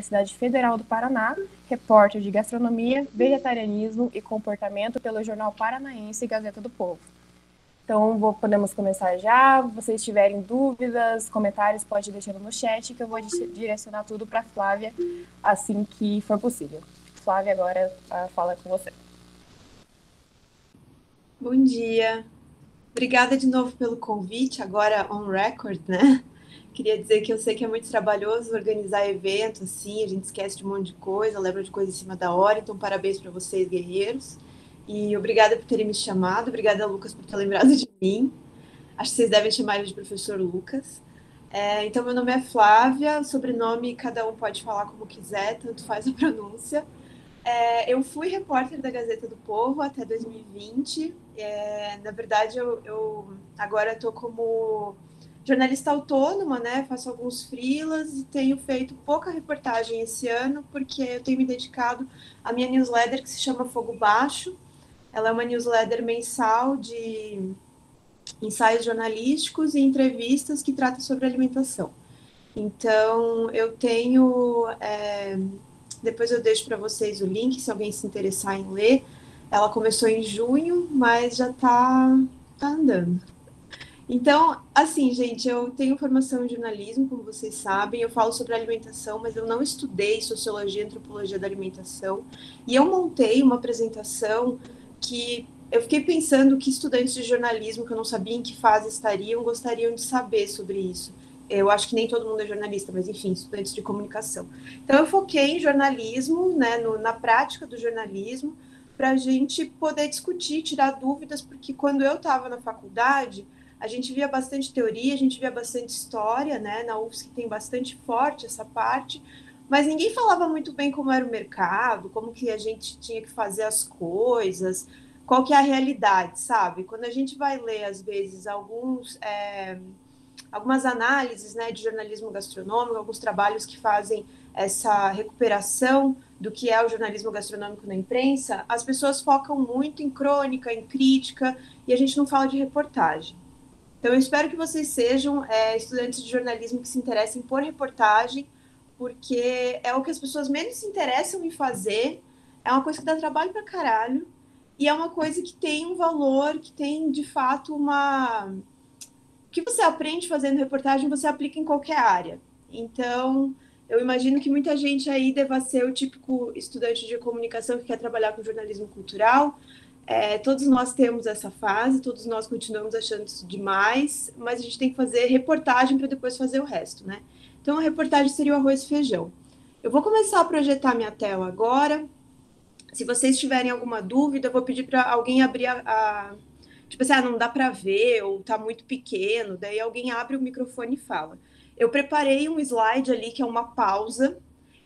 Universidade Federal do Paraná, repórter de gastronomia, vegetarianismo e comportamento pelo Jornal Paranaense e Gazeta do Povo. Então, podemos começar já. Se vocês tiverem dúvidas, comentários, pode deixar no chat, que eu vou direcionar tudo para a Flávia assim que for possível. Flávia, agora fala com você. Bom dia. Obrigada de novo pelo convite, agora on record, né? Queria dizer que eu sei que é muito trabalhoso organizar evento, assim, a gente esquece de um monte de coisa, lembra de coisa em cima da hora, então parabéns para vocês, guerreiros. E obrigada por terem me chamado, obrigada, Lucas, por ter lembrado de mim. Acho que vocês devem chamar ele de professor Lucas. Então, meu nome é Flávia, sobrenome cada um pode falar como quiser, tanto faz a pronúncia. Eu fui repórter da Gazeta do Povo até 2020. Na verdade, eu agora estou como jornalista autônoma, né? Faço alguns freelas e tenho feito pouca reportagem esse ano, porque eu tenho me dedicado à minha newsletter que se chama Fogo Baixo. Ela é uma newsletter mensal de ensaios jornalísticos e entrevistas que trata sobre alimentação. Então, eu tenho... depois eu deixo para vocês o link, se alguém se interessar em ler. Ela começou em junho, mas já tá andando. Então, assim, gente, eu tenho formação em jornalismo, como vocês sabem, eu falo sobre alimentação, mas eu não estudei sociologia e antropologia da alimentação. E eu montei uma apresentação que eu fiquei pensando que estudantes de jornalismo, que eu não sabia em que fase estariam, gostariam de saber sobre isso. Eu acho que nem todo mundo é jornalista, mas enfim, estudantes de comunicação. Então, eu foquei em jornalismo, né, na prática do jornalismo, para a gente poder discutir, tirar dúvidas, porque quando eu estava na faculdade, a gente via bastante teoria, a gente via bastante história, né? Na UFSC tem bastante forte essa parte, mas ninguém falava muito bem como era o mercado, como que a gente tinha que fazer as coisas, qual que é a realidade, sabe? Quando a gente vai ler, às vezes, algumas análises, né, de jornalismo gastronômico, alguns trabalhos que fazem essa recuperação do que é o jornalismo gastronômico na imprensa, as pessoas focam muito em crônica, em crítica, e a gente não fala de reportagem. Então, eu espero que vocês sejam estudantes de jornalismo que se interessem por reportagem, porque é o que as pessoas menos se interessam em fazer, é uma coisa que dá trabalho pra caralho, e é uma coisa que tem um valor, que tem, de fato, o que você aprende fazendo reportagem, você aplica em qualquer área. Então, eu imagino que muita gente aí deva ser o típico estudante de comunicação que quer trabalhar com jornalismo cultural. Todos nós temos essa fase, todos nós continuamos achando isso demais, mas a gente tem que fazer reportagem para depois fazer o resto, né? Então, a reportagem seria o arroz e feijão. Eu vou começar a projetar minha tela agora. Se vocês tiverem alguma dúvida, eu vou pedir para alguém abrir tipo assim, não dá para ver, ou tá muito pequeno, daí alguém abre o microfone e fala. Eu preparei um slide ali que é uma pausa,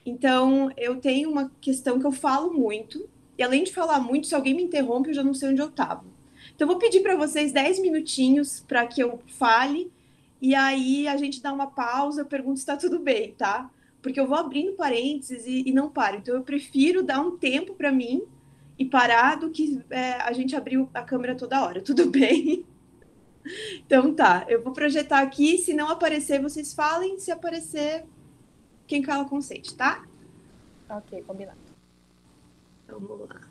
então eu tenho uma questão que eu falo muito, e além de falar muito, se alguém me interrompe, eu já não sei onde eu estava. Então eu vou pedir para vocês 10 minutinhos para que eu fale, e aí a gente dá uma pausa, eu pergunto se está tudo bem, tá? Porque eu vou abrindo parênteses e não paro. Então eu prefiro dar um tempo para mim e parar do que a gente abrir a câmera toda hora. Tudo bem? Então tá, eu vou projetar aqui. Se não aparecer, vocês falem. Se aparecer, quem cala consente, tá? Ok, combinado. Então, vamos lá.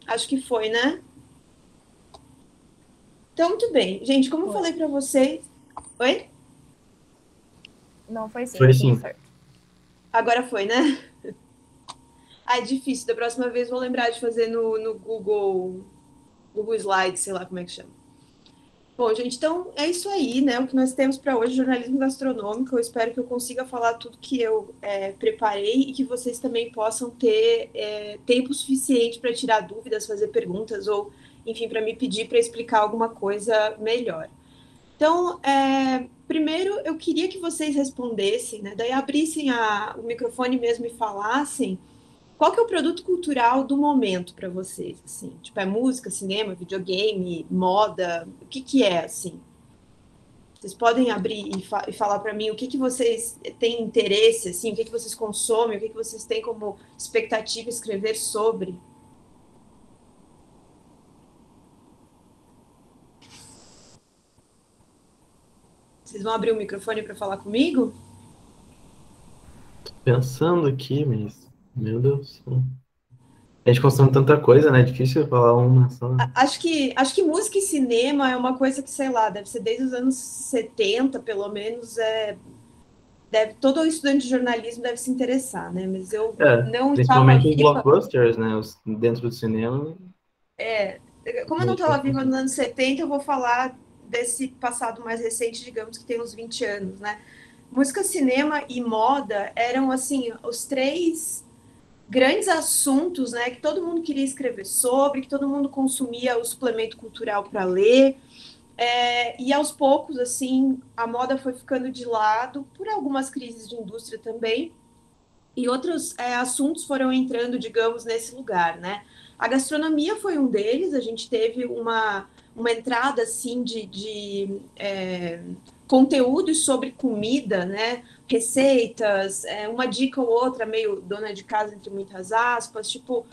Acho que foi, né? Então, muito bem. Gente, como eu falei para vocês... Oi? Não, foi sim, Foi tá tudo sim. certo. Agora foi, né? É difícil. Da próxima vez vou lembrar de fazer no Google Slides, sei lá como é que chama. Bom, gente, então é isso aí, né? O que nós temos para hoje, jornalismo gastronômico. Eu espero que eu consiga falar tudo que eu preparei e que vocês também possam ter tempo suficiente para tirar dúvidas, fazer perguntas ou, enfim, para me pedir para explicar alguma coisa melhor. Então, primeiro eu queria que vocês respondessem, né? Daí abrissem o microfone mesmo e falassem qual que é o produto cultural do momento para vocês, assim? Tipo, é música, cinema, videogame, moda? O que que é, assim? Vocês podem abrir e falar para mim o que vocês têm interesse, assim, o que vocês consomem, o que vocês têm como expectativa escrever sobre? Vocês vão abrir o microfone para falar comigo? Pensando aqui, mas, meu Deus. A gente consome tanta coisa, né? É difícil falar uma só. Acho que música e cinema é uma coisa que, sei lá, deve ser desde os anos 70, pelo menos, todo estudante de jornalismo deve se interessar, né? Mas eu não estava Principalmente os viva, blockbusters, né? Dentro do cinema. como eu não estava viva nos anos 70, eu vou falar desse passado mais recente, digamos que tem uns 20 anos, né? Música, cinema e moda eram, assim, os três grandes assuntos, né, que todo mundo queria escrever sobre, que todo mundo consumia o suplemento cultural para ler, e aos poucos, assim, a moda foi ficando de lado por algumas crises de indústria também, e outros assuntos foram entrando, digamos, nesse lugar, né? A gastronomia foi um deles, a gente teve uma entrada, assim, de conteúdos sobre comida, né? Receitas, uma dica ou outra, meio dona de casa, entre muitas aspas, tipo,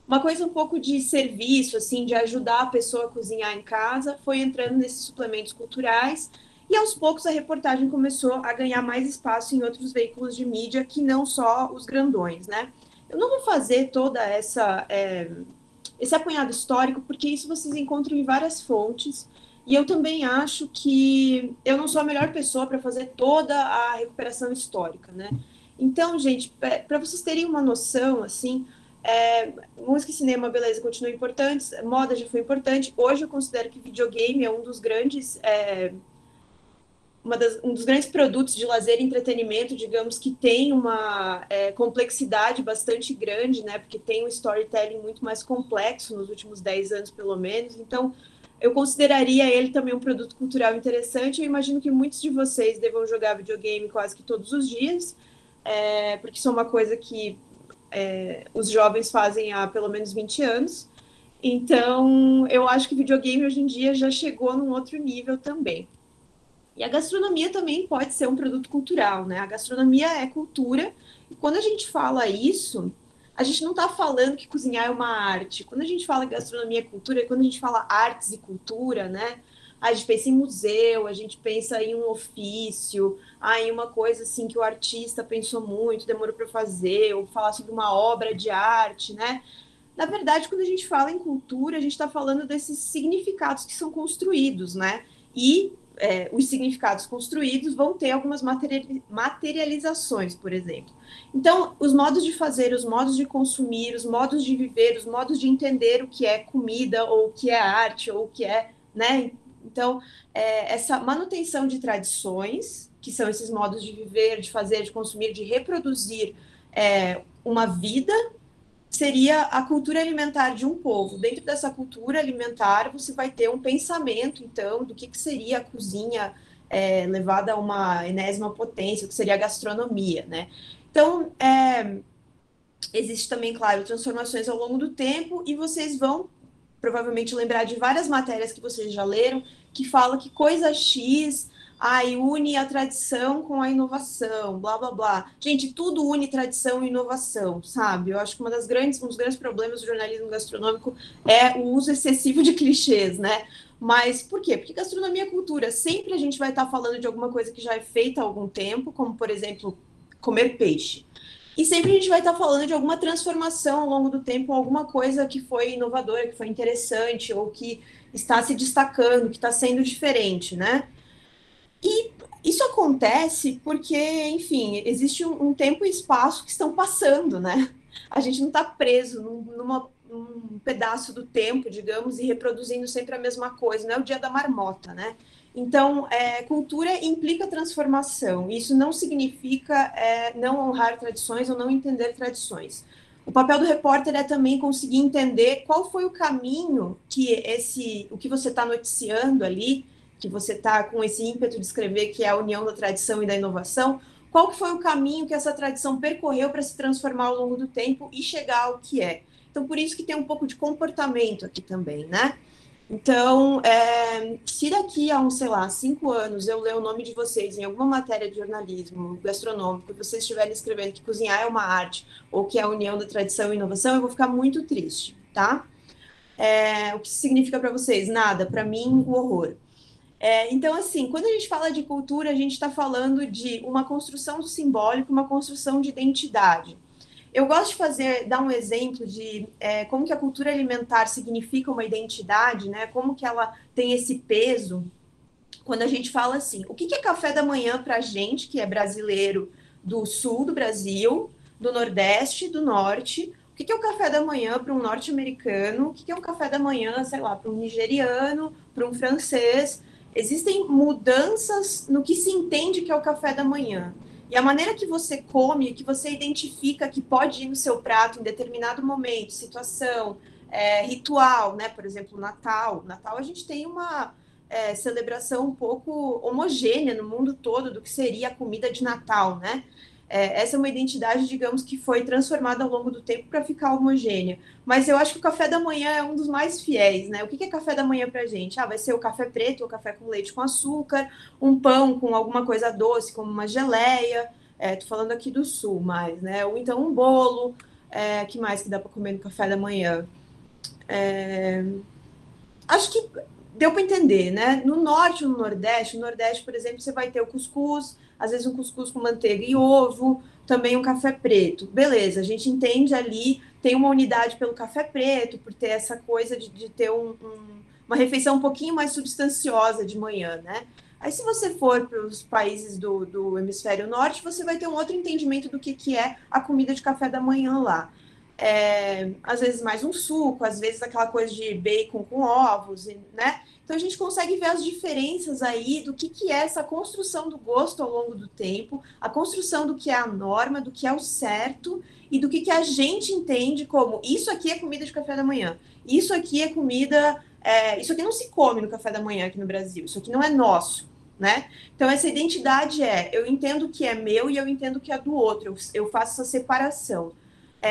uma coisa um pouco de serviço, assim, de ajudar a pessoa a cozinhar em casa, foi entrando nesses suplementos culturais, e aos poucos a reportagem começou a ganhar mais espaço em outros veículos de mídia que não só os grandões, né? Eu não vou fazer toda esse apanhado histórico, porque isso vocês encontram em várias fontes, e eu também acho que eu não sou a melhor pessoa para fazer toda a recuperação histórica, né? Então, gente, para vocês terem uma noção, assim, música e cinema, beleza, continuam importantes, moda já foi importante. Hoje eu considero que videogame é um dos grandes um dos grandes produtos de lazer e entretenimento, digamos, que tem uma complexidade bastante grande, né? Porque tem um storytelling muito mais complexo nos últimos 10 anos, pelo menos. Então, eu consideraria ele também um produto cultural interessante. Eu imagino que muitos de vocês devam jogar videogame quase que todos os dias, porque isso é uma coisa que os jovens fazem há pelo menos 20 anos. Então, eu acho que videogame hoje em dia já chegou num outro nível também. E a gastronomia também pode ser um produto cultural, né? A gastronomia é cultura, e quando a gente fala isso, a gente não está falando que cozinhar é uma arte. Quando a gente fala gastronomia é cultura, quando a gente fala artes e cultura, né? A gente pensa em museu, a gente pensa em um ofício, em uma coisa assim que o artista pensou muito, demorou para fazer, ou falar sobre uma obra de arte, né? Na verdade, quando a gente fala em cultura, a gente está falando desses significados que são construídos, né? E os significados construídos vão ter algumas materializações, por exemplo. Então, os modos de fazer, os modos de consumir, os modos de viver, os modos de entender o que é comida, ou o que é arte, ou o que é, né? Então, essa manutenção de tradições, que são esses modos de viver, de fazer, de consumir, de reproduzir uma vida, seria a cultura alimentar de um povo. Dentro dessa cultura alimentar, você vai ter um pensamento, então, do que seria a cozinha levada a uma enésima potência, o que seria a gastronomia, né? Então, existe também, claro, transformações ao longo do tempo, e vocês vão provavelmente lembrar de várias matérias que vocês já leram, que fala que coisa X une a tradição com a inovação, blá, blá, blá. Gente, tudo une tradição e inovação, sabe? Eu acho que um dos grandes problemas do jornalismo gastronômico é o uso excessivo de clichês, né? Mas por quê? Porque gastronomia é cultura. Sempre a gente vai estar falando de alguma coisa que já é feita há algum tempo, como, por exemplo, comer peixe. E sempre a gente vai estar falando de alguma transformação ao longo do tempo, alguma coisa que foi inovadora, que foi interessante, ou que está se destacando, que está sendo diferente, né? E isso acontece porque, enfim, existe um tempo e espaço que estão passando, né? A gente não está preso num pedaço do tempo, digamos, e reproduzindo sempre a mesma coisa, não é o dia da marmota, né? Então, cultura implica transformação. Isso não significa não honrar tradições ou não entender tradições. O papel do repórter é também conseguir entender qual foi o caminho que o que você está noticiando ali, que você está com esse ímpeto de escrever, que é a união da tradição e da inovação, qual que foi o caminho que essa tradição percorreu para se transformar ao longo do tempo e chegar ao que é. Então, por isso que tem um pouco de comportamento aqui também, né? Então, se daqui a uns, sei lá, 5 anos eu ler o nome de vocês em alguma matéria de jornalismo gastronômico e vocês estiverem escrevendo que cozinhar é uma arte ou que é a união da tradição e inovação, eu vou ficar muito triste, tá? O que isso significa para vocês? Nada. Para mim, o horror. Então, assim, quando a gente fala de cultura, a gente está falando de uma construção do simbólico, uma construção de identidade. Eu gosto de dar um exemplo de como que a cultura alimentar significa uma identidade, né? Como que ela tem esse peso quando a gente fala assim, o que é café da manhã para a gente, que é brasileiro do sul do Brasil, do Nordeste, do Norte, o que é o café da manhã para um norte-americano, o que é um café da manhã, sei lá, para um nigeriano, para um francês. Existem mudanças no que se entende que é o café da manhã. E a maneira que você come, que você identifica que pode ir no seu prato em determinado momento, situação, ritual, né? Por exemplo, Natal. Natal a gente tem uma celebração um pouco homogênea no mundo todo do que seria a comida de Natal, né? Essa é uma identidade, digamos, que foi transformada ao longo do tempo para ficar homogênea. Mas eu acho que o café da manhã é um dos mais fiéis, né? O que é café da manhã para a gente? Vai ser o café preto, o café com leite com açúcar, um pão com alguma coisa doce, como uma geleia. Tô falando aqui do sul, mais, né? Ou então um bolo. Que mais que dá para comer no café da manhã? Acho que deu para entender, né? No norte e no nordeste, por exemplo, você vai ter o cuscuz, às vezes um cuscuz com manteiga e ovo, também um café preto. Beleza, a gente entende ali, tem uma unidade pelo café preto, por ter essa coisa de ter uma refeição um pouquinho mais substanciosa de manhã, né? Aí, se você for para os países do hemisfério norte, você vai ter um outro entendimento do que é a comida de café da manhã lá. Às vezes mais um suco, às vezes aquela coisa de bacon com ovos, né? Então a gente consegue ver as diferenças aí do que é essa construção do gosto ao longo do tempo, a construção do que é a norma, do que é o certo e do que a gente entende como isso aqui é comida de café da manhã, isso aqui é comida, isso aqui não se come no café da manhã aqui no Brasil, isso aqui não é nosso, né? Então essa identidade eu entendo que é meu e eu entendo que é do outro, eu faço essa separação.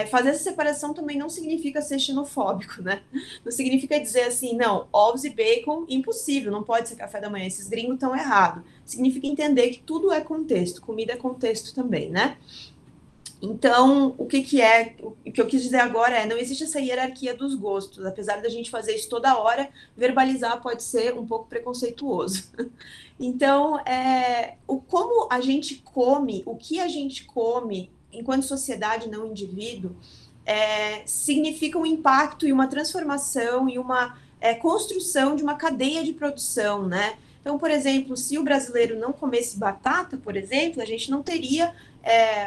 Fazer essa separação também não significa ser xenofóbico, né? Não significa dizer assim, não, ovos e bacon, impossível, não pode ser café da manhã, esses gringos estão errados. Significa entender que tudo é contexto, comida é contexto também, né? Então, o que eu quis dizer agora não existe essa hierarquia dos gostos, apesar da gente fazer isso toda hora, verbalizar pode ser um pouco preconceituoso. Então, como a gente come, o que a gente come enquanto sociedade, não indivíduo, significa um impacto e uma transformação e uma construção de uma cadeia de produção, né? Então, por exemplo, se o brasileiro não comesse batata, por exemplo, a gente não teria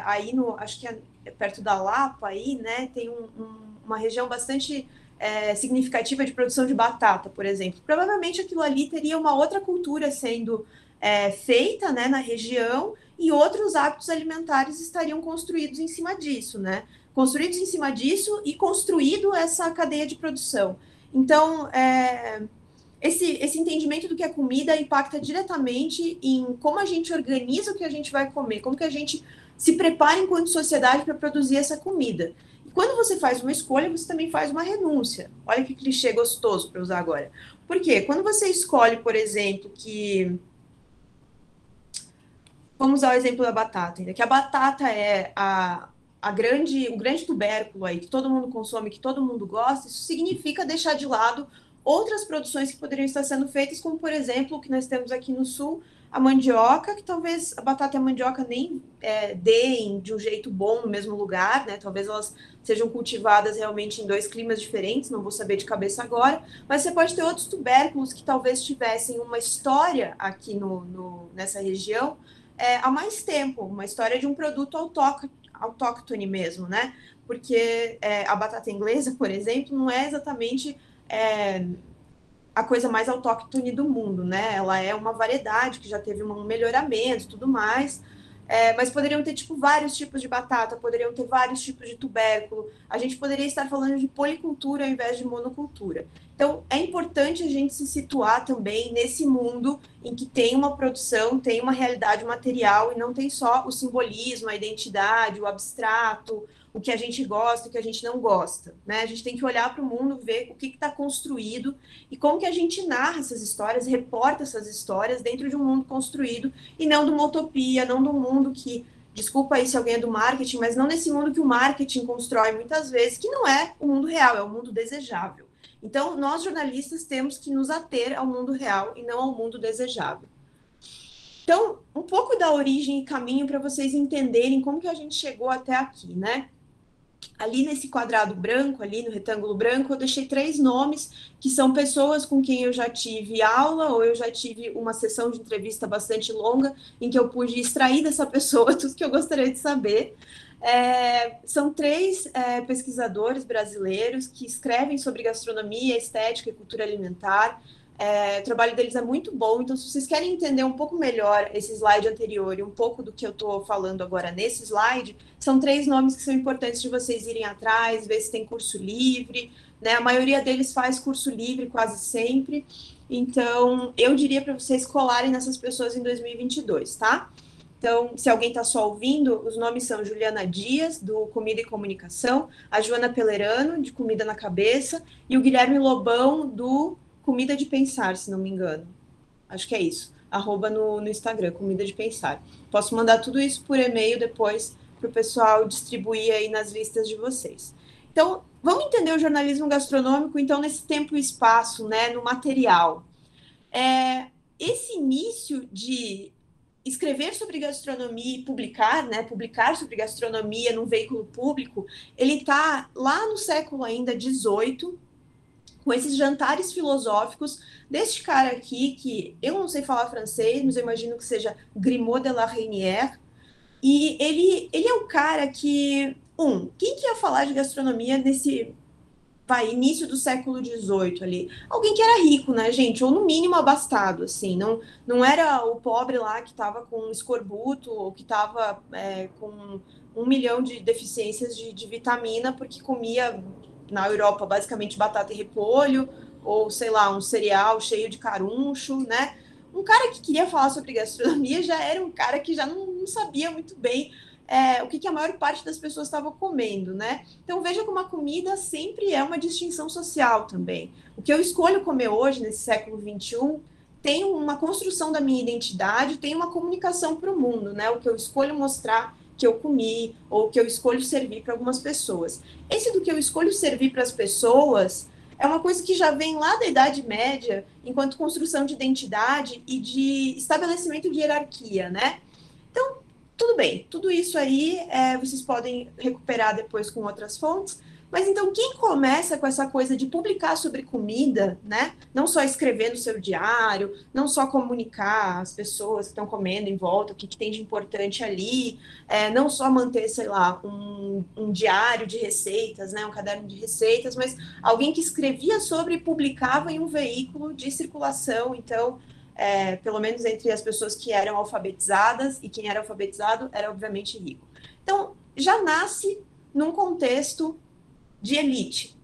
aí acho que perto da Lapa aí, né? Tem uma região bastante significativa de produção de batata, por exemplo. Provavelmente aquilo ali teria uma outra cultura sendo feita, né, na região, e outros hábitos alimentares estariam construídos em cima disso, né? Construídos em cima disso e construído essa cadeia de produção. Então, esse entendimento do que é comida impacta diretamente em como a gente organiza o que a gente vai comer, como que a gente se prepara enquanto sociedade para produzir essa comida. E quando você faz uma escolha, você também faz uma renúncia. Olha que clichê gostoso para usar agora. Por quê? Quando você escolhe, por exemplo, que... Vamos usar o exemplo da batata, ainda que a batata é o grande tubérculo aí que todo mundo consome, que todo mundo gosta, isso significa deixar de lado outras produções que poderiam estar sendo feitas, como, por exemplo, o que nós temos aqui no Sul, a mandioca, que talvez a batata e a mandioca nem deem de um jeito bom no mesmo lugar, né? Talvez elas sejam cultivadas realmente em 2 climas diferentes, não vou saber de cabeça agora, mas você pode ter outros tubérculos que talvez tivessem uma história aqui nessa região há mais tempo, uma história de um produto autóctone mesmo, né? Porque a batata inglesa, por exemplo, não é exatamente a coisa mais autóctone do mundo, né? Ela é uma variedade que já teve um melhoramento e tudo mais, mas poderiam ter vários tipos de batata, poderiam ter vários tipos de tubérculo, a gente poderia estar falando de policultura ao invés de monocultura. Então, é importante a gente se situar também nesse mundo em que tem uma produção, tem uma realidade material e não tem só o simbolismo, a identidade, o abstrato, o que a gente gosta, o que a gente não gosta, né? A gente tem que olhar para o mundo, ver o que está construído e como que a gente narra essas histórias, reporta essas histórias dentro de um mundo construído e não de uma utopia, não de um mundo que, desculpa aí se alguém é do marketing, mas não nesse mundo que o marketing constrói muitas vezes, que não é o mundo real, é o mundo desejável. Então, nós jornalistas temos que nos ater ao mundo real e não ao mundo desejável. Então, um pouco da origem e caminho para vocês entenderem como que a gente chegou até aqui, né? Ali nesse quadrado branco, ali no retângulo branco, eu deixei 3 nomes que são pessoas com quem eu já tive aula ou eu já tive uma sessão de entrevista bastante longa em que eu pude extrair dessa pessoa tudo que eu gostaria de saber. São 3 pesquisadores brasileiros que escrevem sobre gastronomia, estética e cultura alimentar. O trabalho deles é muito bom, então se vocês querem entender um pouco melhor esse slide anterior e um pouco do que eu estou falando agora nesse slide, são 3 nomes que são importantes de vocês irem atrás, ver se tem curso livre, né? A maioria deles faz curso livre quase sempre, então eu diria para vocês colarem nessas pessoas em 2022, tá? Então, se alguém está só ouvindo, os nomes são Juliana Dias, do Comida e Comunicação, a Joana Pelerano, de Comida na Cabeça, e o Guilherme Lobão, do Comida de Pensar, se não me engano. Acho que é isso. @ no Instagram, Comida de Pensar. Posso mandar tudo isso por e-mail depois para o pessoal distribuir aí nas listas de vocês. Então, vamos entender o jornalismo gastronômico, então, nesse tempo e espaço, né, no material. Esse início de escrever sobre gastronomia e publicar, né, publicar sobre gastronomia num veículo público, ele está lá no século ainda XVIII, com esses jantares filosóficos deste cara aqui, que eu não sei falar francês, mas eu imagino que seja Grimaud de la Reynière, e ele é o cara que, quem que ia falar de gastronomia nesse início do século XVIII ali? Alguém que era rico, né, gente? Ou no mínimo abastado, assim. Não era o pobre lá que estava com escorbuto ou que estava com 1 milhão de deficiências de vitamina porque comia, na Europa, basicamente batata e repolho, ou, sei lá, um cereal cheio de caruncho, né? Um cara que queria falar sobre gastronomia já era um cara que já não sabia muito bem o que a maior parte das pessoas estava comendo, né? Então, veja como a comida sempre é uma distinção social também. O que eu escolho comer hoje, nesse século XXI, tem uma construção da minha identidade, tem uma comunicação para o mundo, né? O que eu escolho mostrar que eu comi, ou que eu escolho servir para algumas pessoas. Esse do que eu escolho servir para as pessoas é uma coisa que já vem lá da Idade Média, enquanto construção de identidade e de estabelecimento de hierarquia, né? Então, tudo bem, tudo isso aí vocês podem recuperar depois com outras fontes, mas então quem começa com essa coisa de publicar sobre comida, né? Não só escrever no seu diário, não só comunicar às pessoas que estão comendo em volta, o que tem de importante ali, não só manter, sei lá, um diário de receitas, né? Um caderno de receitas, mas alguém que escrevia sobre e publicava em um veículo de circulação, então pelo menos entre as pessoas que eram alfabetizadas, e quem era alfabetizado era obviamente rico. Então, já nasce num contexto de elite.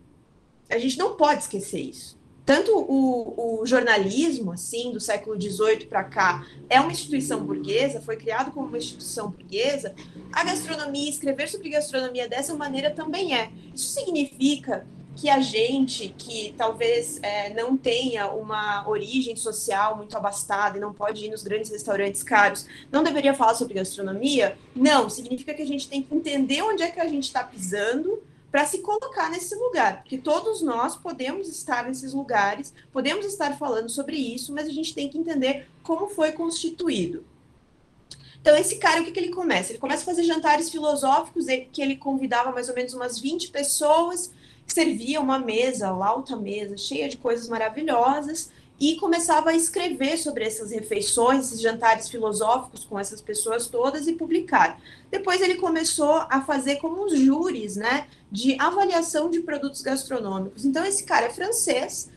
A gente não pode esquecer isso. Tanto o jornalismo, assim, do século XVIII para cá, é uma instituição burguesa, foi criado como uma instituição burguesa, a gastronomia, escrever sobre gastronomia dessa maneira também é. Isso significa que a gente, que talvez não tenha uma origem social muito abastada e não pode ir nos grandes restaurantes caros, não deveria falar sobre gastronomia? Não, significa que a gente tem que entender onde é que a gente está pisando para se colocar nesse lugar, porque todos nós podemos estar nesses lugares, podemos estar falando sobre isso, mas a gente tem que entender como foi constituído. Então, esse cara, o que ele começa? Ele começa a fazer jantares filosóficos, que ele convidava mais ou menos umas 20 pessoas, servia uma mesa, uma alta mesa, cheia de coisas maravilhosas, e começava a escrever sobre essas refeições, esses jantares filosóficos com essas pessoas todas e publicar. Depois ele começou a fazer como os júris, né, de avaliação de produtos gastronômicos. Então, esse cara é francês,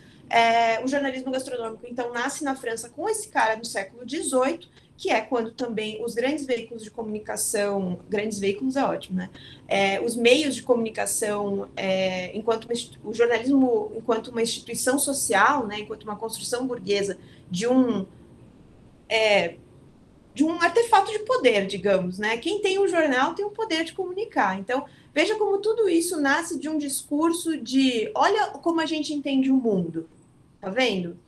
o jornalismo gastronômico, então, nasce na França com esse cara no século XVIII, que é quando também os grandes veículos de comunicação, grandes veículos é ótimo, né? Os meios de comunicação, o jornalismo enquanto uma instituição social, né, enquanto uma construção burguesa de um artefato de poder, digamos, né? Quem tem um jornal tem o poder de comunicar. Então, veja como tudo isso nasce de um discurso de olha como a gente entende o mundo, tá vendo?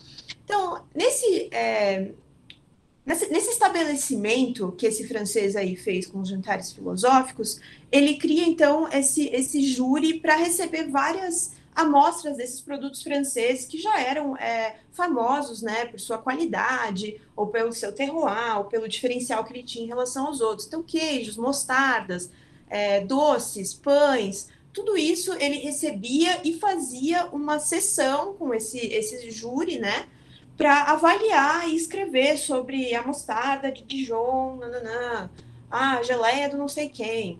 Então, nesse estabelecimento que esse francês aí fez com os jantares filosóficos, ele cria, então, esse júri para receber várias amostras desses produtos franceses que já eram famosos, né, por sua qualidade, ou pelo seu terroir, ou pelo diferencial que ele tinha em relação aos outros. Então, queijos, mostardas, doces, pães, tudo isso ele recebia e fazia uma sessão com esse júri, né, para avaliar e escrever sobre a mostarda de Dijon, a geleia do não sei quem.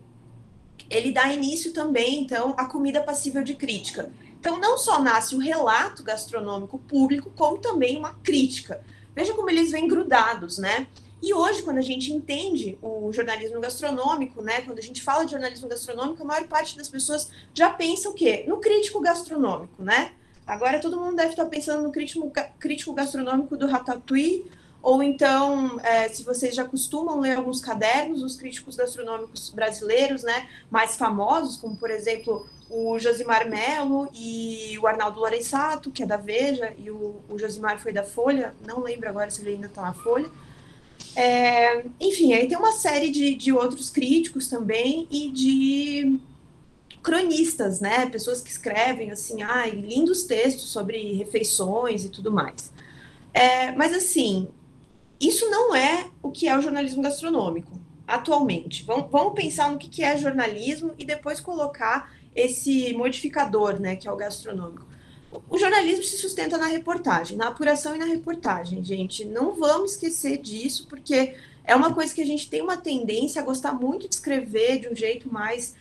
Ele dá início também, então, à comida passível de crítica. Então, não só nasce o relato gastronômico público, como também uma crítica. Veja como eles vêm grudados, né? E hoje, quando a gente entende o jornalismo gastronômico, né? Quando a gente fala de jornalismo gastronômico, a maior parte das pessoas já pensa o quê? No crítico gastronômico, né? Agora todo mundo deve estar pensando no crítico gastronômico do Ratatouille, ou então, se vocês já costumam ler alguns cadernos dos críticos gastronômicos brasileiros, né, mais famosos, como, por exemplo, o Josimar Melo e o Arnaldo Lorenzato, que é da Veja, e o Josimar foi da Folha, não lembro agora se ele ainda está na Folha. Enfim, aí tem uma série de outros críticos também e de cronistas, né, pessoas que escrevem, assim, lindos textos sobre refeições e tudo mais. Mas, assim, isso não é o que é o jornalismo gastronômico, atualmente. Vamos pensar no que é jornalismo e depois colocar esse modificador, né, que é o gastronômico. O jornalismo se sustenta na reportagem, na apuração e na reportagem, gente. Não vamos esquecer disso, porque é uma coisa que a gente tem uma tendência a gostar muito de escrever de um jeito mais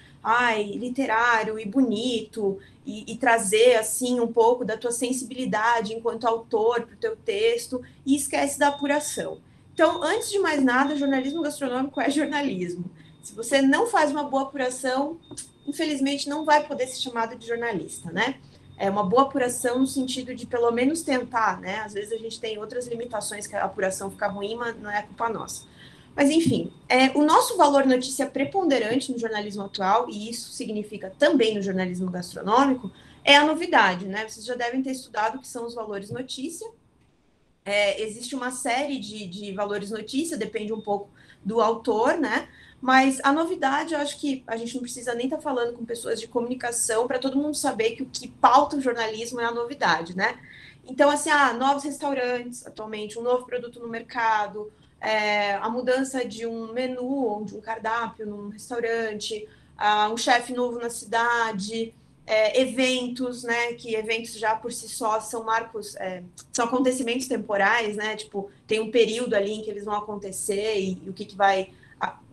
literário e bonito, e trazer, assim, um pouco da tua sensibilidade enquanto autor para o teu texto, e esquece da apuração. Então, antes de mais nada, jornalismo gastronômico é jornalismo. Se você não faz uma boa apuração, infelizmente não vai poder ser chamado de jornalista, né? É uma boa apuração no sentido de pelo menos tentar, né? Às vezes a gente tem outras limitações que a apuração fica ruim, mas não é culpa nossa. Mas, enfim, o nosso valor notícia preponderante no jornalismo atual, e isso significa também no jornalismo gastronômico, é a novidade, né? Vocês já devem ter estudado o que são os valores notícia. Existe uma série de valores notícia, depende um pouco do autor, né? Mas a novidade, eu acho que a gente não precisa nem estar falando com pessoas de comunicação para todo mundo saber que o que pauta o jornalismo é a novidade, né? Então, assim, novos restaurantes atualmente, um novo produto no mercado, a mudança de um menu ou de um cardápio num restaurante, um chefe novo na cidade, eventos, né? Que eventos já por si só são marcos, são acontecimentos temporais, né? Tipo, tem um período ali em que eles vão acontecer e o que vai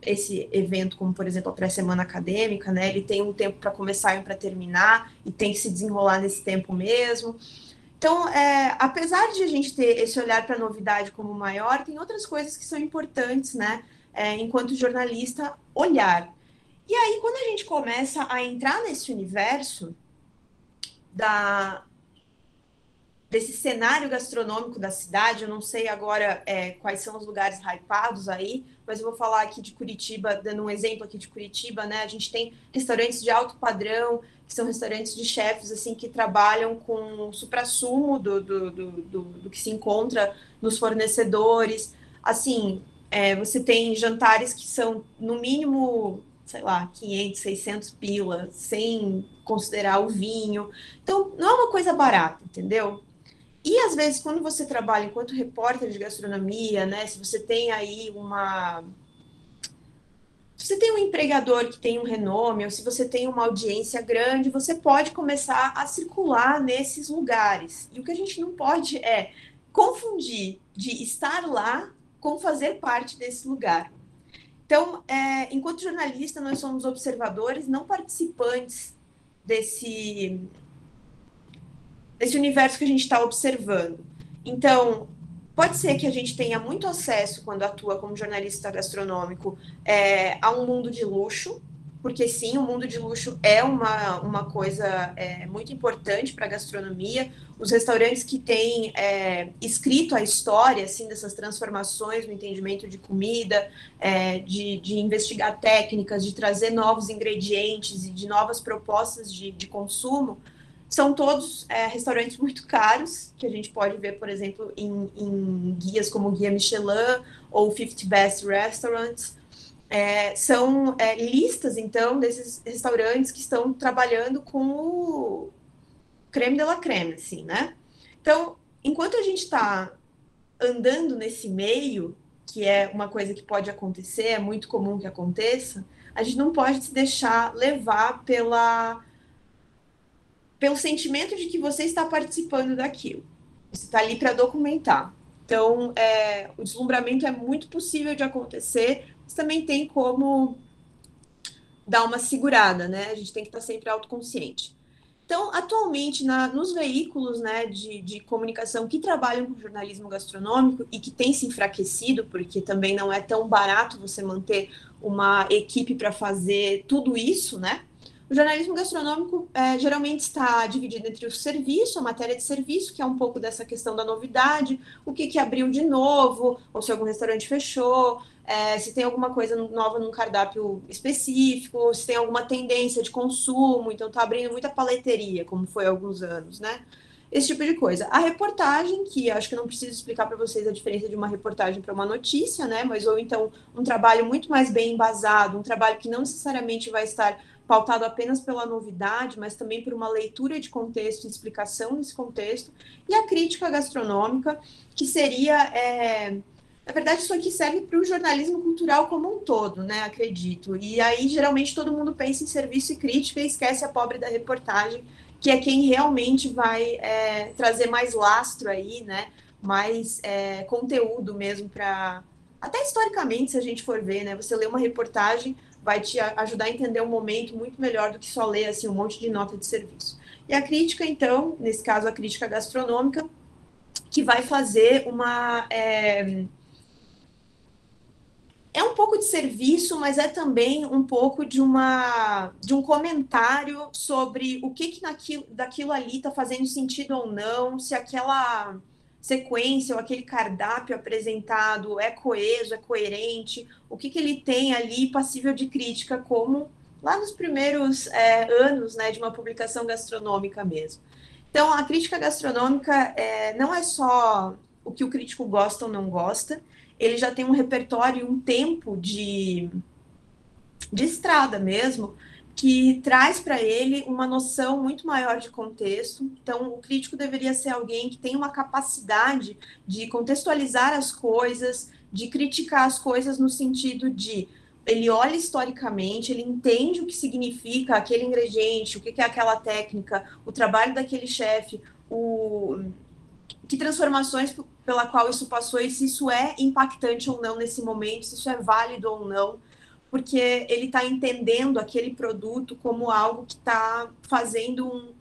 esse evento, como por exemplo a pré-semana acadêmica, né? Ele tem um tempo para começar e para terminar e tem que se desenrolar nesse tempo mesmo. Então, apesar de a gente ter esse olhar para a novidade como maior, tem outras coisas que são importantes, né? Enquanto jornalista, olhar. E aí, quando a gente começa a entrar nesse universo desse cenário gastronômico da cidade, eu não sei agora quais são os lugares hypados aí, mas eu vou falar aqui de Curitiba, dando um exemplo aqui de Curitiba, né? A gente tem restaurantes de alto padrão, que são restaurantes de chefes, assim, que trabalham com o suprassumo do que se encontra nos fornecedores. Assim, você tem jantares que são, no mínimo, sei lá, 500, 600 pila, sem considerar o vinho. Então, não é uma coisa barata, entendeu? E, às vezes, quando você trabalha enquanto repórter de gastronomia, né, se você tem aí se você tem um empregador que tem um renome, ou se você tem uma audiência grande, você pode começar a circular nesses lugares. E o que a gente não pode é confundir de estar lá com fazer parte desse lugar. Então, enquanto jornalista, nós somos observadores, não participantes desse universo que a gente está observando. Então, Pode ser que a gente tenha muito acesso, quando atua como jornalista gastronômico, a um mundo de luxo, porque sim, o mundo de luxo é uma coisa muito importante para a gastronomia. Os restaurantes que têm escrito a história assim, dessas transformações no entendimento de comida, de investigar técnicas, de trazer novos ingredientes e de novas propostas de consumo, são todos restaurantes muito caros, que a gente pode ver, por exemplo, em guias como o Guia Michelin ou 50 Best Restaurants. São listas, então, desses restaurantes que estão trabalhando com o creme de la creme, assim, né? Então, enquanto a gente está andando nesse meio, que é uma coisa que pode acontecer, é muito comum que aconteça, a gente não pode se deixar levar pelo sentimento de que você está participando daquilo. Você está ali para documentar. Então, o deslumbramento é muito possível de acontecer, mas também tem como dar uma segurada, né? A gente tem que estar sempre autoconsciente. Então, atualmente, nos veículos, né, de comunicação que trabalham com jornalismo gastronômico e que tem se enfraquecido, porque também não é tão barato você manter uma equipe para fazer tudo isso, né? O jornalismo gastronômico geralmente está dividido entre o serviço, a matéria de serviço, que é um pouco dessa questão da novidade, o que abriu de novo, ou se algum restaurante fechou, se tem alguma coisa nova num cardápio específico, se tem alguma tendência de consumo, então está abrindo muita paleteria, como foi há alguns anos, né? Esse tipo de coisa. A reportagem, que acho que não preciso explicar para vocês a diferença de uma reportagem para uma notícia, né? Mas ou então um trabalho muito mais bem embasado, um trabalho que não necessariamente vai estar pautado apenas pela novidade, mas também por uma leitura de contexto e explicação desse contexto, e a crítica gastronômica, que seria, na verdade, isso aqui serve para o jornalismo cultural como um todo, né, acredito, e aí geralmente todo mundo pensa em serviço e crítica e esquece a pobre da reportagem, que é quem realmente vai trazer mais lastro aí, né, mais conteúdo mesmo para... Até historicamente, se a gente for ver, né, você lê uma reportagem, vai te ajudar a entender o momento muito melhor do que só ler assim, um monte de nota de serviço. E a crítica, então, nesse caso, a crítica gastronômica, que vai fazer uma... É um pouco de serviço, mas é também um pouco de um comentário sobre o que daquilo ali está fazendo sentido ou não, se aquela sequência ou aquele cardápio apresentado é coeso, é coerente, o que ele tem ali passível de crítica, como lá nos primeiros anos, né, de uma publicação gastronômica mesmo. Então, a crítica gastronômica não é só o que o crítico gosta ou não gosta, ele já tem um repertório, um tempo de estrada mesmo, que traz para ele uma noção muito maior de contexto. Então, o crítico deveria ser alguém que tem uma capacidade de contextualizar as coisas, de criticar as coisas no sentido de ele olha historicamente, ele entende o que significa aquele ingrediente, o que é aquela técnica, o trabalho daquele chefe, que transformações pela qual isso passou e se isso é impactante ou não nesse momento, se isso é válido ou não, porque ele está entendendo aquele produto como algo que está fazendo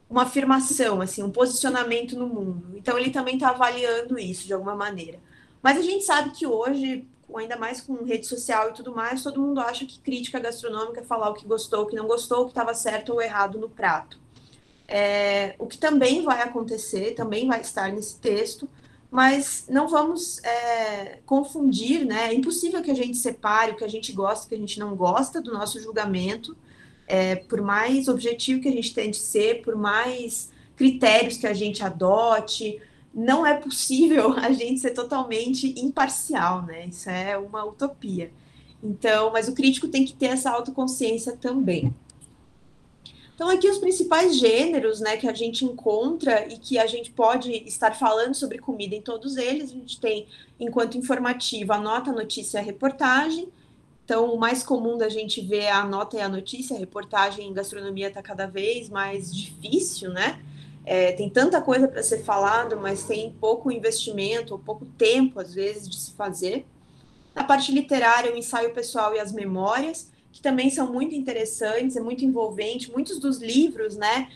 uma afirmação, assim, um posicionamento no mundo. Então, ele também está avaliando isso de alguma maneira. Mas a gente sabe que hoje, ainda mais com rede social e tudo mais, todo mundo acha que crítica gastronômica é falar o que gostou, o que não gostou, o que estava certo ou errado no prato. O que também vai acontecer, também vai estar nesse texto, mas não vamos confundir, né? É impossível que a gente separe o que a gente gosta e o que a gente não gosta do nosso julgamento, por mais objetivo que a gente tente ser, por mais critérios que a gente adote, não é possível a gente ser totalmente imparcial, né? Isso é uma utopia. Então, mas o crítico tem que ter essa autoconsciência também. Então, aqui os principais gêneros, né, que a gente encontra e que a gente pode estar falando sobre comida em todos eles. A gente tem, enquanto informativa, a nota, a notícia e a reportagem. Então, o mais comum da gente ver é a nota e a notícia. A reportagem em gastronomia está cada vez mais difícil, né? Tem tanta coisa para ser falado, mas tem pouco investimento, ou pouco tempo, às vezes, de se fazer. Na parte literária, o ensaio pessoal e as memórias, que também são muito interessantes, é muito envolvente. Muitos dos livros, né,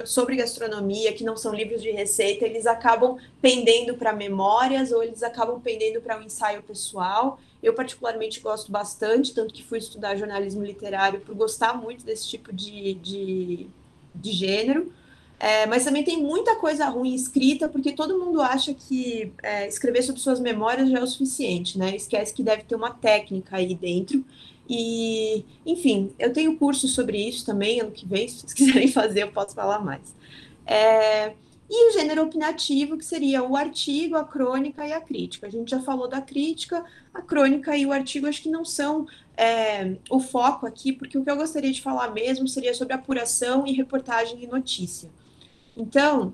sobre gastronomia, que não são livros de receita, eles acabam pendendo para memórias ou eles acabam pendendo para um ensaio pessoal. Eu particularmente gosto bastante, tanto que fui estudar jornalismo literário por gostar muito desse tipo de gênero. Mas também tem muita coisa ruim escrita, porque todo mundo acha que escrever sobre suas memórias já é o suficiente, né? Esquece que deve ter uma técnica aí dentro. E, enfim, eu tenho curso sobre isso também, ano que vem, se vocês quiserem fazer, eu posso falar mais. E o gênero opinativo, que seria o artigo, a crônica e a crítica. A gente já falou da crítica, a crônica e o artigo acho que não são o foco aqui, porque o que eu gostaria de falar mesmo seria sobre apuração e reportagem e notícia. Então,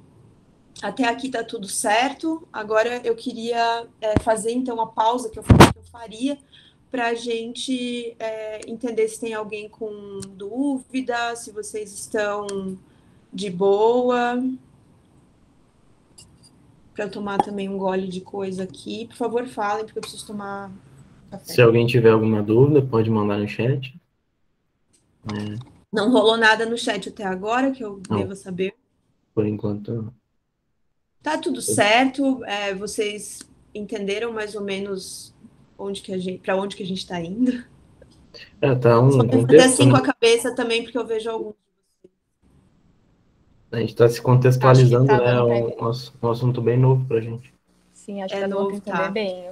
até aqui está tudo certo. Agora eu queria fazer, então, uma pausa que eu falei que eu faria para a gente entender se tem alguém com dúvida, se vocês estão de boa. Para eu tomar também um gole de coisa aqui. Por favor, falem, porque eu preciso tomar café. Se alguém tiver alguma dúvida, pode mandar no chat. Não rolou nada no chat até agora, que eu devo saber. Por enquanto. Tá tudo certo. Vocês entenderam mais ou menos para onde que a gente está indo? Tá um contexto, fazer assim com a cabeça também, porque eu vejo alguns. A gente está se contextualizando, né? É um assunto bem novo para a gente. Sim, acho que tá dando para entender bem.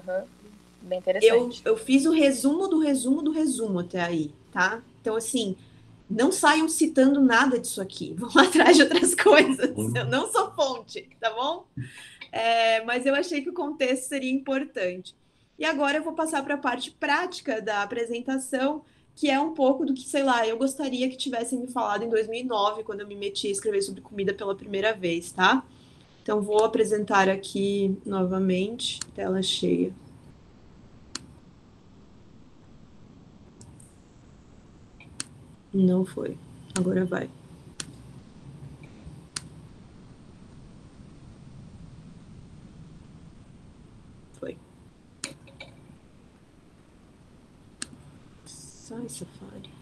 Bem interessante. Eu fiz o resumo do resumo do resumo até aí, tá? Então, assim, não saiam citando nada disso aqui. Vão atrás de outras coisas. Eu não sou fonte, tá bom? Mas eu achei que o contexto seria importante. E agora eu vou passar para a parte prática da apresentação, que é um pouco do que, sei lá, eu gostaria que tivessem me falado em 2009, quando eu me meti a escrever sobre comida pela primeira vez, tá? Então, vou apresentar aqui novamente, tela cheia. Não foi. Agora vai. Foi. Sai, Safari.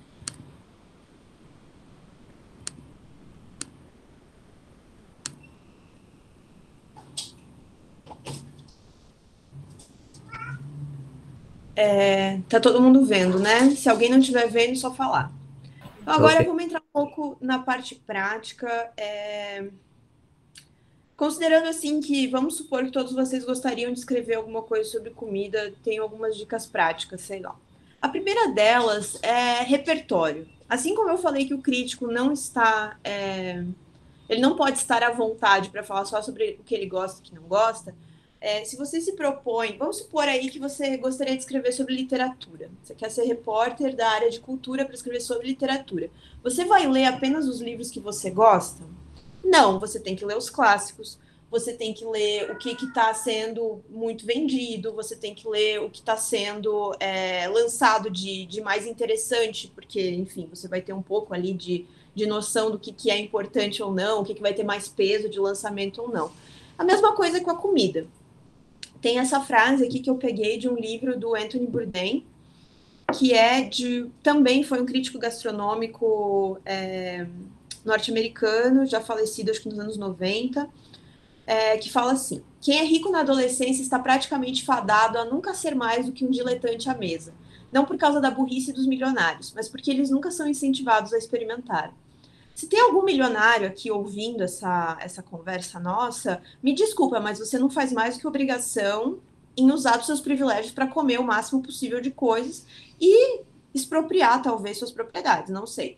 Tá todo mundo vendo, né? Se alguém não estiver vendo, só falar. Então, agora vamos entrar um pouco na parte prática. Considerando assim que, vamos supor que todos vocês gostariam de escrever alguma coisa sobre comida, tenho algumas dicas práticas, sei lá. A primeira delas é repertório. Assim como eu falei que o crítico não está... ele não pode estar à vontade para falar só sobre o que ele gosta e o que não gosta. Se você se propõe, vamos supor aí que você gostaria de escrever sobre literatura. Você quer ser repórter da área de cultura para escrever sobre literatura. Você vai ler apenas os livros que você gosta? Não, você tem que ler os clássicos, você tem que ler o que está sendo muito vendido, você tem que ler o que está sendo lançado de mais interessante, porque, enfim, você vai ter um pouco ali de noção do que é importante ou não, o que vai ter mais peso de lançamento ou não. A mesma coisa com a comida. Tem essa frase aqui que eu peguei de um livro do Anthony Bourdain, que também foi um crítico gastronômico norte-americano, já falecido acho que nos anos 90, que fala assim: quem é rico na adolescência está praticamente fadado a nunca ser mais do que um diletante à mesa. Não por causa da burrice dos milionários, mas porque eles nunca são incentivados a experimentar. Se tem algum milionário aqui ouvindo essa conversa nossa, me desculpa, mas você não faz mais do que obrigação em usar os seus privilégios para comer o máximo possível de coisas e expropriar, talvez, suas propriedades, não sei.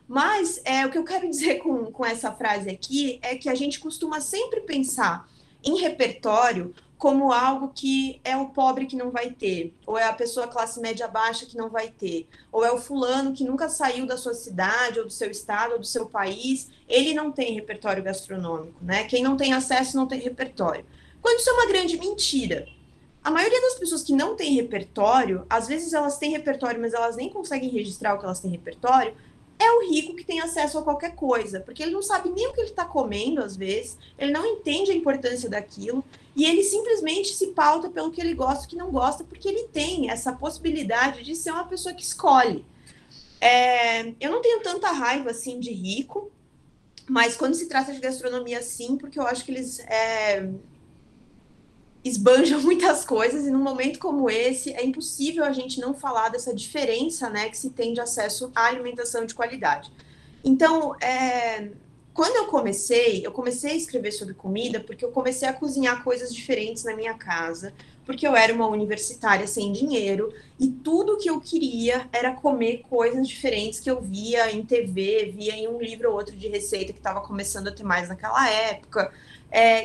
Mas o que eu quero dizer com essa frase aqui é que a gente costuma sempre pensar em repertório como algo que é o pobre que não vai ter, ou é a pessoa classe média baixa que não vai ter, ou é o fulano que nunca saiu da sua cidade, ou do seu estado, ou do seu país, ele não tem repertório gastronômico, né? Quem não tem acesso não tem repertório. Quando isso é uma grande mentira. A maioria das pessoas que não tem repertório, às vezes elas têm repertório, mas elas nem conseguem registrar o que elas têm repertório, é o rico que tem acesso a qualquer coisa, porque ele não sabe nem o que ele está comendo, às vezes, ele não entende a importância daquilo, e ele simplesmente se pauta pelo que ele gosta e o que não gosta, porque ele tem essa possibilidade de ser uma pessoa que escolhe. Eu não tenho tanta raiva, assim, de rico, mas quando se trata de gastronomia, sim, porque eu acho que eles esbanjam muitas coisas, e num momento como esse, é impossível a gente não falar dessa diferença, né, que se tem de acesso à alimentação de qualidade. Então, quando eu comecei a escrever sobre comida porque eu comecei a cozinhar coisas diferentes na minha casa, porque eu era uma universitária sem dinheiro e tudo que eu queria era comer coisas diferentes que eu via em TV, via em um livro ou outro de receita que estava começando a ter mais naquela época.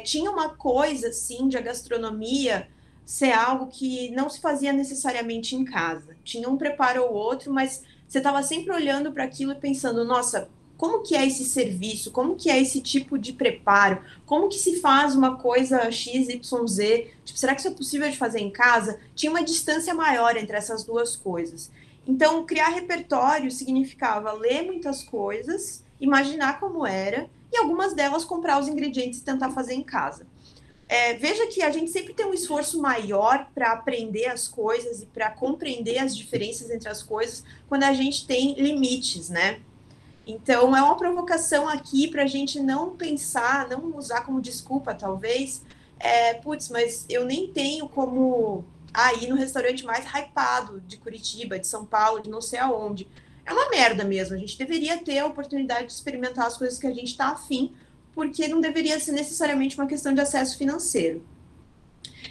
Tinha uma coisa, assim, de a gastronomia ser algo que não se fazia necessariamente em casa. Tinha um preparo ou outro, mas você estava sempre olhando para aquilo e pensando, nossa, como que é esse serviço? Como que é esse tipo de preparo? Como que se faz uma coisa X, Y, Z? Tipo, será que isso é possível de fazer em casa? Tinha uma distância maior entre essas duas coisas. Então, criar repertório significava ler muitas coisas, imaginar como era, e algumas delas comprar os ingredientes e tentar fazer em casa. Veja que a gente sempre tem um esforço maior para aprender as coisas e para compreender as diferenças entre as coisas quando a gente tem limites, né? Então, é uma provocação aqui para a gente não pensar, não usar como desculpa, talvez, putz, mas eu nem tenho como ir no restaurante mais hypado de Curitiba, de São Paulo, de não sei aonde. É uma merda mesmo. A gente deveria ter a oportunidade de experimentar as coisas que a gente está afim, porque não deveria ser necessariamente uma questão de acesso financeiro.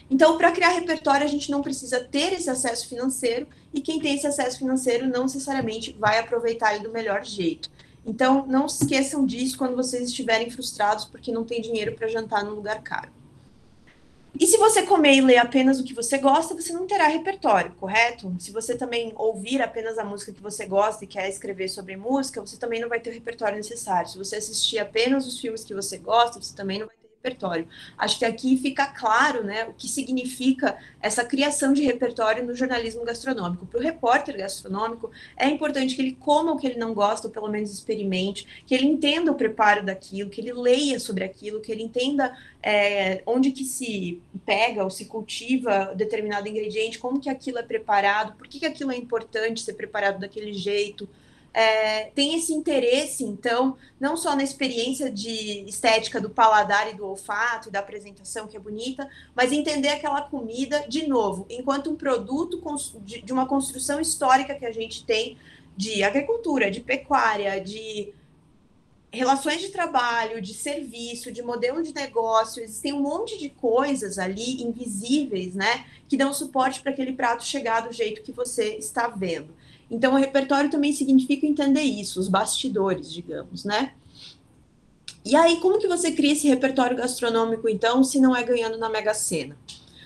Então, para criar repertório, a gente não precisa ter esse acesso financeiro, e quem tem esse acesso financeiro não necessariamente vai aproveitar ele do melhor jeito. Então, não se esqueçam disso quando vocês estiverem frustrados porque não tem dinheiro para jantar num lugar caro. E se você comer e ler apenas o que você gosta, você não terá repertório, correto? Se você também ouvir apenas a música que você gosta e quer escrever sobre música, você também não vai ter o repertório necessário. Se você assistir apenas os filmes que você gosta, você também não vai ter repertório. Acho que aqui fica claro, né, o que significa essa criação de repertório no jornalismo gastronômico. Para o repórter gastronômico, é importante que ele coma o que ele não gosta, ou pelo menos experimente, que ele entenda o preparo daquilo, que ele leia sobre aquilo, que ele entenda onde que se pega ou se cultiva determinado ingrediente, como que aquilo é preparado, por que aquilo é importante ser preparado daquele jeito. Tem esse interesse, então, não só na experiência de estética do paladar e do olfato e da apresentação, que é bonita, mas entender aquela comida, de novo, enquanto um produto de uma construção histórica que a gente tem de agricultura, de pecuária, de relações de trabalho, de serviço, de modelo de negócio. Existem um monte de coisas ali invisíveis, né, que dão suporte para aquele prato chegar do jeito que você está vendo. Então, o repertório também significa entender isso, os bastidores, digamos, né? E aí, como que você cria esse repertório gastronômico, então, se não é ganhando na Mega Sena?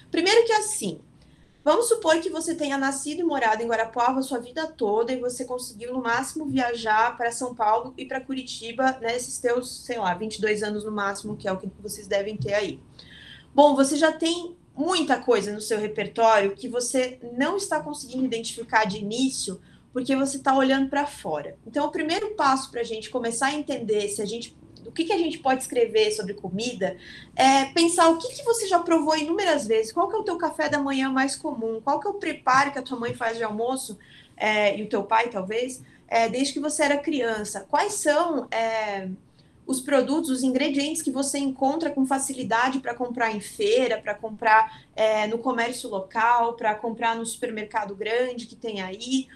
Primeiro que assim, vamos supor que você tenha nascido e morado em Guarapuava a sua vida toda e você conseguiu, no máximo, viajar para São Paulo e para Curitiba nesses teus, sei lá, 22 anos no máximo, que é o que vocês devem ter aí. Bom, você já tem muita coisa no seu repertório que você não está conseguindo identificar de início porque você está olhando para fora. Então, o primeiro passo para a gente começar a entender o que a gente pode escrever sobre comida é pensar o que você já provou inúmeras vezes, qual que é o teu café da manhã mais comum, qual que é o preparo que a tua mãe faz de almoço, e o teu pai, talvez, desde que você era criança. Quais são os produtos, os ingredientes que você encontra com facilidade para comprar em feira, para comprar no comércio local, para comprar no supermercado grande que tem aí.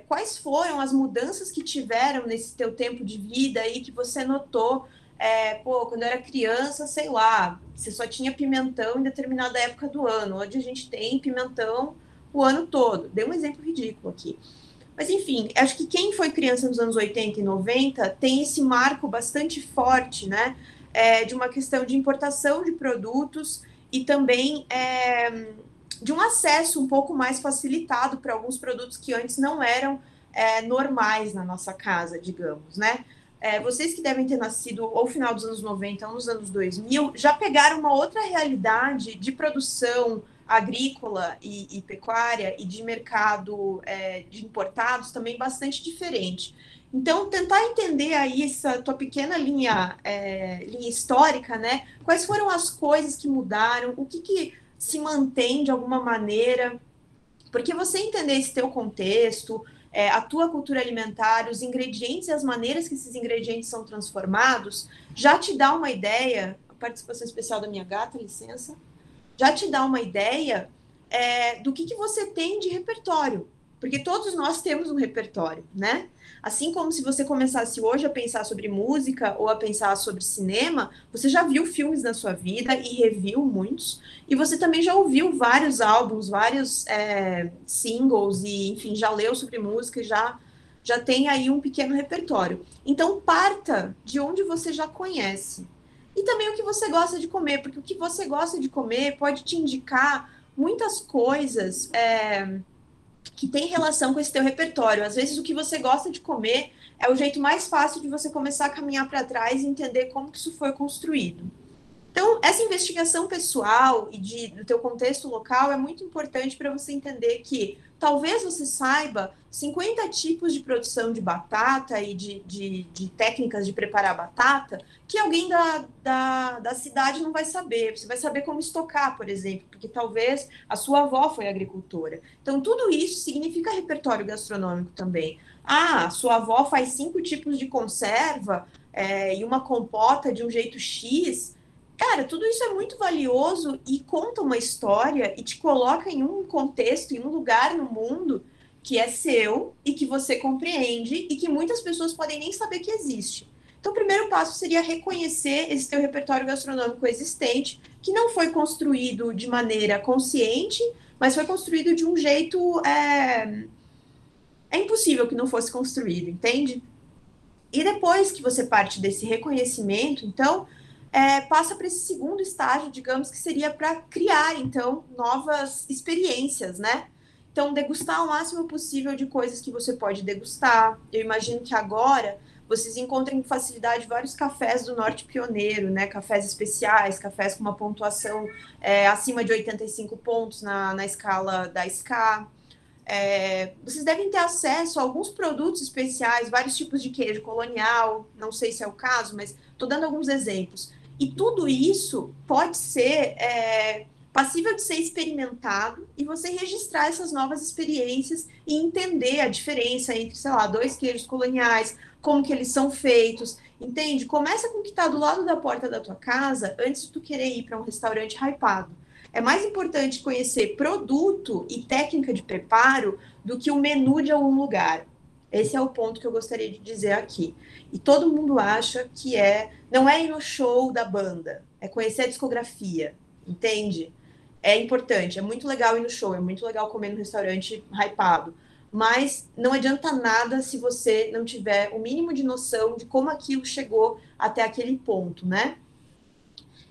Quais foram as mudanças que tiveram nesse teu tempo de vida aí que você notou? Quando eu era criança, sei lá, você só tinha pimentão em determinada época do ano. Hoje a gente tem pimentão o ano todo. Dei um exemplo ridículo aqui. Mas, enfim, acho que quem foi criança nos anos 80 e 90 tem esse marco bastante forte, né? De uma questão de importação de produtos e também de um acesso um pouco mais facilitado para alguns produtos que antes não eram normais na nossa casa, digamos, né? Vocês que devem ter nascido ou no final dos anos 90 ou nos anos 2000, já pegaram uma outra realidade de produção agrícola e pecuária e de mercado de importados também bastante diferente. Então, tentar entender aí essa tua pequena linha histórica, né? Quais foram as coisas que mudaram, o que se mantém de alguma maneira, porque você entender esse teu contexto, a tua cultura alimentar, os ingredientes e as maneiras que esses ingredientes são transformados, já te dá uma ideia, a participação especial da minha gata, licença, já te dá uma ideia do que você tem de repertório, porque todos nós temos um repertório, né? Assim como se você começasse hoje a pensar sobre música ou a pensar sobre cinema, você já viu filmes na sua vida e reviu muitos, e você também já ouviu vários álbuns, vários singles, e enfim, já leu sobre música e já tem aí um pequeno repertório. Então, parta de onde você já conhece. E também o que você gosta de comer, porque o que você gosta de comer pode te indicar muitas coisas que tem relação com esse teu repertório. Às vezes o que você gosta de comer é o jeito mais fácil de você começar a caminhar para trás e entender como que isso foi construído. Então, essa investigação pessoal e do teu contexto local é muito importante para você entender que talvez você saiba 50 tipos de produção de batata e de técnicas de preparar batata que alguém da cidade não vai saber. Você vai saber como estocar, por exemplo, porque talvez a sua avó foi agricultora. Então, tudo isso significa repertório gastronômico também. Ah, sua avó faz 5 tipos de conserva e uma compota de um jeito X. Cara, tudo isso é muito valioso e conta uma história e te coloca em um contexto, em um lugar no mundo que é seu e que você compreende e que muitas pessoas podem nem saber que existe. Então, o primeiro passo seria reconhecer esse teu repertório gastronômico existente, que não foi construído de maneira consciente, mas foi construído de um jeito... É impossível que não fosse construído, entende? E depois que você parte desse reconhecimento, então... passa para esse segundo estágio, digamos, que seria para criar, então, novas experiências, né? Então, degustar o máximo possível de coisas que você pode degustar. Eu imagino que agora vocês encontrem com facilidade vários cafés do Norte Pioneiro, né? Cafés especiais, cafés com uma pontuação acima de 85 pontos na escala da SCA. Vocês devem ter acesso a alguns produtos especiais, vários tipos de queijo colonial, não sei se é o caso, mas estou dando alguns exemplos. E tudo isso pode ser passível de ser experimentado e você registrar essas novas experiências e entender a diferença entre, sei lá, 2 queijos coloniais, como que eles são feitos, entende? Começa com o que está do lado da porta da tua casa antes de tu querer ir para um restaurante hypado. É mais importante conhecer produto e técnica de preparo do que o menu de algum lugar. Esse é o ponto que eu gostaria de dizer aqui. E todo mundo acha que não é ir no show da banda, é conhecer a discografia, entende? É importante, é muito legal ir no show, é muito legal comer no restaurante hypado, mas não adianta nada se você não tiver o mínimo de noção de como aquilo chegou até aquele ponto, né?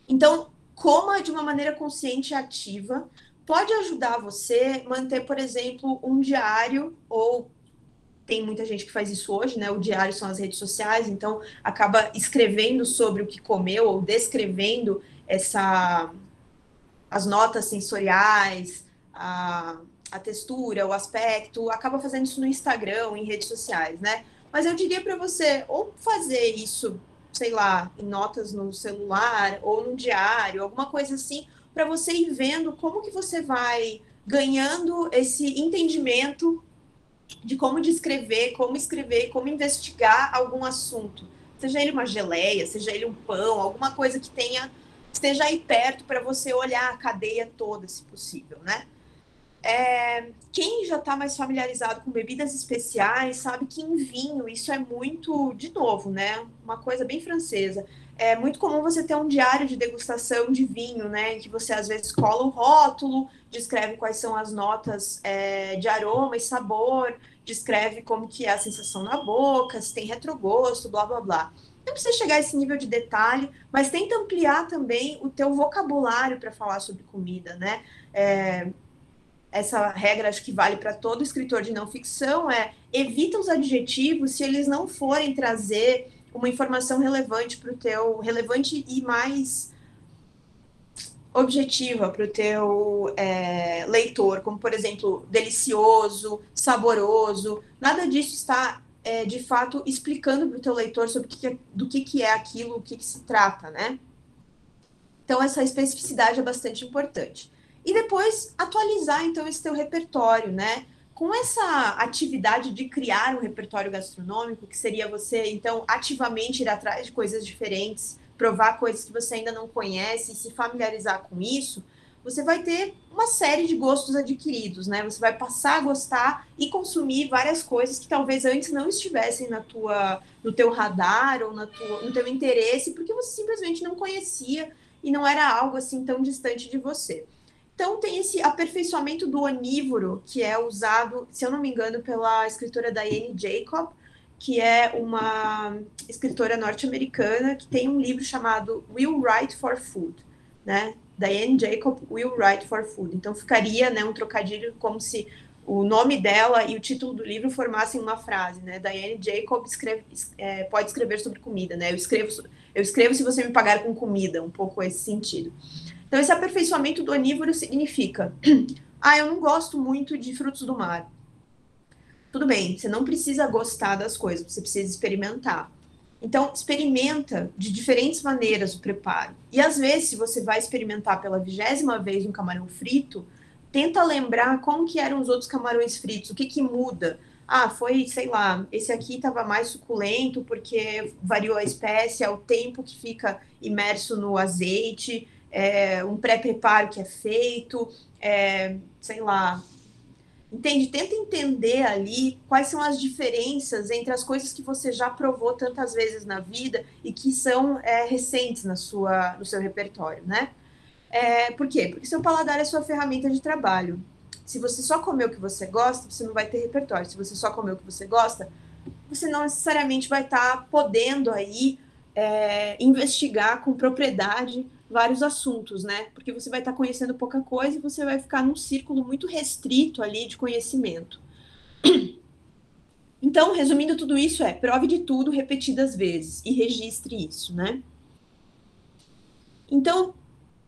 Então, coma de uma maneira consciente e ativa, pode ajudar você a manter, por exemplo, um diário, ou tem muita gente que faz isso hoje, né? O diário são as redes sociais, então acaba escrevendo sobre o que comeu ou descrevendo as notas sensoriais, a textura, o aspecto, acaba fazendo isso no Instagram, em redes sociais, né? Mas eu diria para você ou fazer isso, sei lá, em notas no celular ou no diário, alguma coisa assim, para você ir vendo como que você vai ganhando esse entendimento de como descrever, como escrever, como investigar algum assunto. Seja ele uma geleia, seja ele um pão, alguma coisa que esteja aí perto para você olhar a cadeia toda, se possível, né? Quem já está mais familiarizado com bebidas especiais sabe que em vinho isso é muito, de novo, né? Uma coisa bem francesa. É muito comum você ter um diário de degustação de vinho, né? Em que você às vezes cola um rótulo, descreve quais são as notas de aroma e sabor, descreve como que é a sensação na boca, se tem retrogosto, blá, blá, blá. Não precisa chegar a esse nível de detalhe, mas tenta ampliar também o teu vocabulário para falar sobre comida, né? Essa regra acho que vale para todo escritor de não ficção, evita os adjetivos se eles não forem trazer uma informação relevante relevante e mais objetiva para o teu leitor, como, por exemplo, delicioso, saboroso. Nada disso está, de fato, explicando para o teu leitor sobre do que é aquilo, o que se trata, né? Então, essa especificidade é bastante importante. E depois, atualizar, então, esse teu repertório, né? com essa atividade de criar um repertório gastronômico, que seria você, então, ativamente ir atrás de coisas diferentes, provar coisas que você ainda não conhece e se familiarizar com isso, você vai ter uma série de gostos adquiridos, né? Você vai passar a gostar e consumir várias coisas que talvez antes não estivessem no teu radar ou no teu interesse, porque você simplesmente não conhecia e não era algo assim tão distante de você. Então, tem esse aperfeiçoamento do onívoro, que é usado, se eu não me engano, pela escritora Diane Jacob, que é uma escritora norte-americana, que tem um livro chamado Will Write for Food, né? Diane Jacob, Will Write for Food. Então, ficaria, né, um trocadilho como se o nome dela e o título do livro formassem uma frase, né? Diane Jacob pode escrever sobre comida, né? Eu escrevo se você me pagar com comida, um pouco esse sentido. Então, esse aperfeiçoamento do onívoro significa, eu não gosto muito de frutos do mar. Tudo bem, você não precisa gostar das coisas, você precisa experimentar. Então, experimenta de diferentes maneiras o preparo. E, às vezes, se você vai experimentar pela 20ª vez um camarão frito, tenta lembrar como que eram os outros camarões fritos, o que que muda. Foi, sei lá, esse aqui estava mais suculento porque variou a espécie, o tempo que fica imerso no azeite, um pré-preparo que é feito, sei lá. Entende? Tenta entender ali quais são as diferenças entre as coisas que você já provou tantas vezes na vida e que são recentes no seu repertório, né? Por quê? Porque seu paladar é sua ferramenta de trabalho. Se você só comer o que você gosta, você não vai ter repertório. Se você só comer o que você gosta, você não necessariamente vai estar podendo aí investigar com propriedade vários assuntos, né? Porque você vai estar conhecendo pouca coisa e você vai ficar num círculo muito restrito ali de conhecimento. Então, resumindo tudo isso, prove de tudo repetidas vezes e registre isso, né? Então,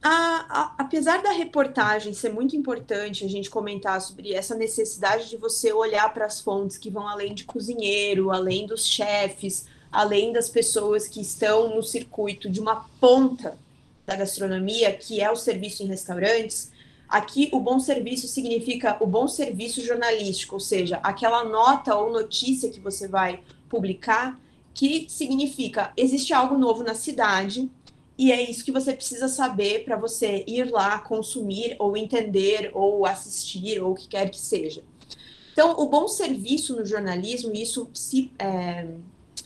apesar da reportagem ser muito importante a gente comentar sobre essa necessidade de você olhar para as fontes que vão além de cozinheiro, além dos chefes, além das pessoas que estão no circuito de uma ponta da gastronomia, que é o serviço em restaurantes, aqui o bom serviço significa o bom serviço jornalístico, ou seja, aquela nota ou notícia que você vai publicar, que significa existe algo novo na cidade, e é isso que você precisa saber para você ir lá consumir, ou entender, ou assistir, ou o que quer que seja. Então, o bom serviço no jornalismo, isso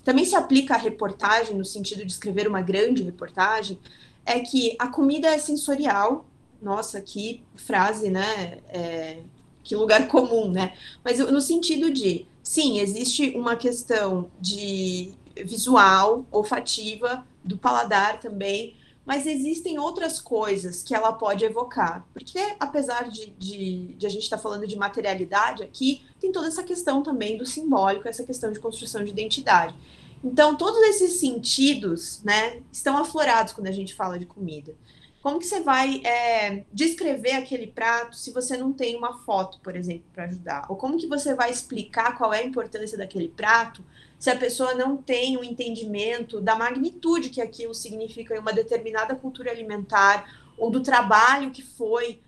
também se aplica à reportagem, no sentido de escrever uma grande reportagem, é que a comida é sensorial. Nossa, que frase, né? Que lugar comum, né? Mas no sentido de, sim, existe uma questão de visual, olfativa, do paladar também, mas existem outras coisas que ela pode evocar. Porque, apesar de a gente estar falando de materialidade aqui, tem toda essa questão também do simbólico, essa questão de construção de identidade. Então, todos esses sentidos, né, estão aflorados quando a gente fala de comida. Como que você vai descrever aquele prato se você não tem uma foto, por exemplo, para ajudar? Ou como que você vai explicar qual é a importância daquele prato se a pessoa não tem um entendimento da magnitude que aquilo significa em uma determinada cultura alimentar, ou do trabalho que foi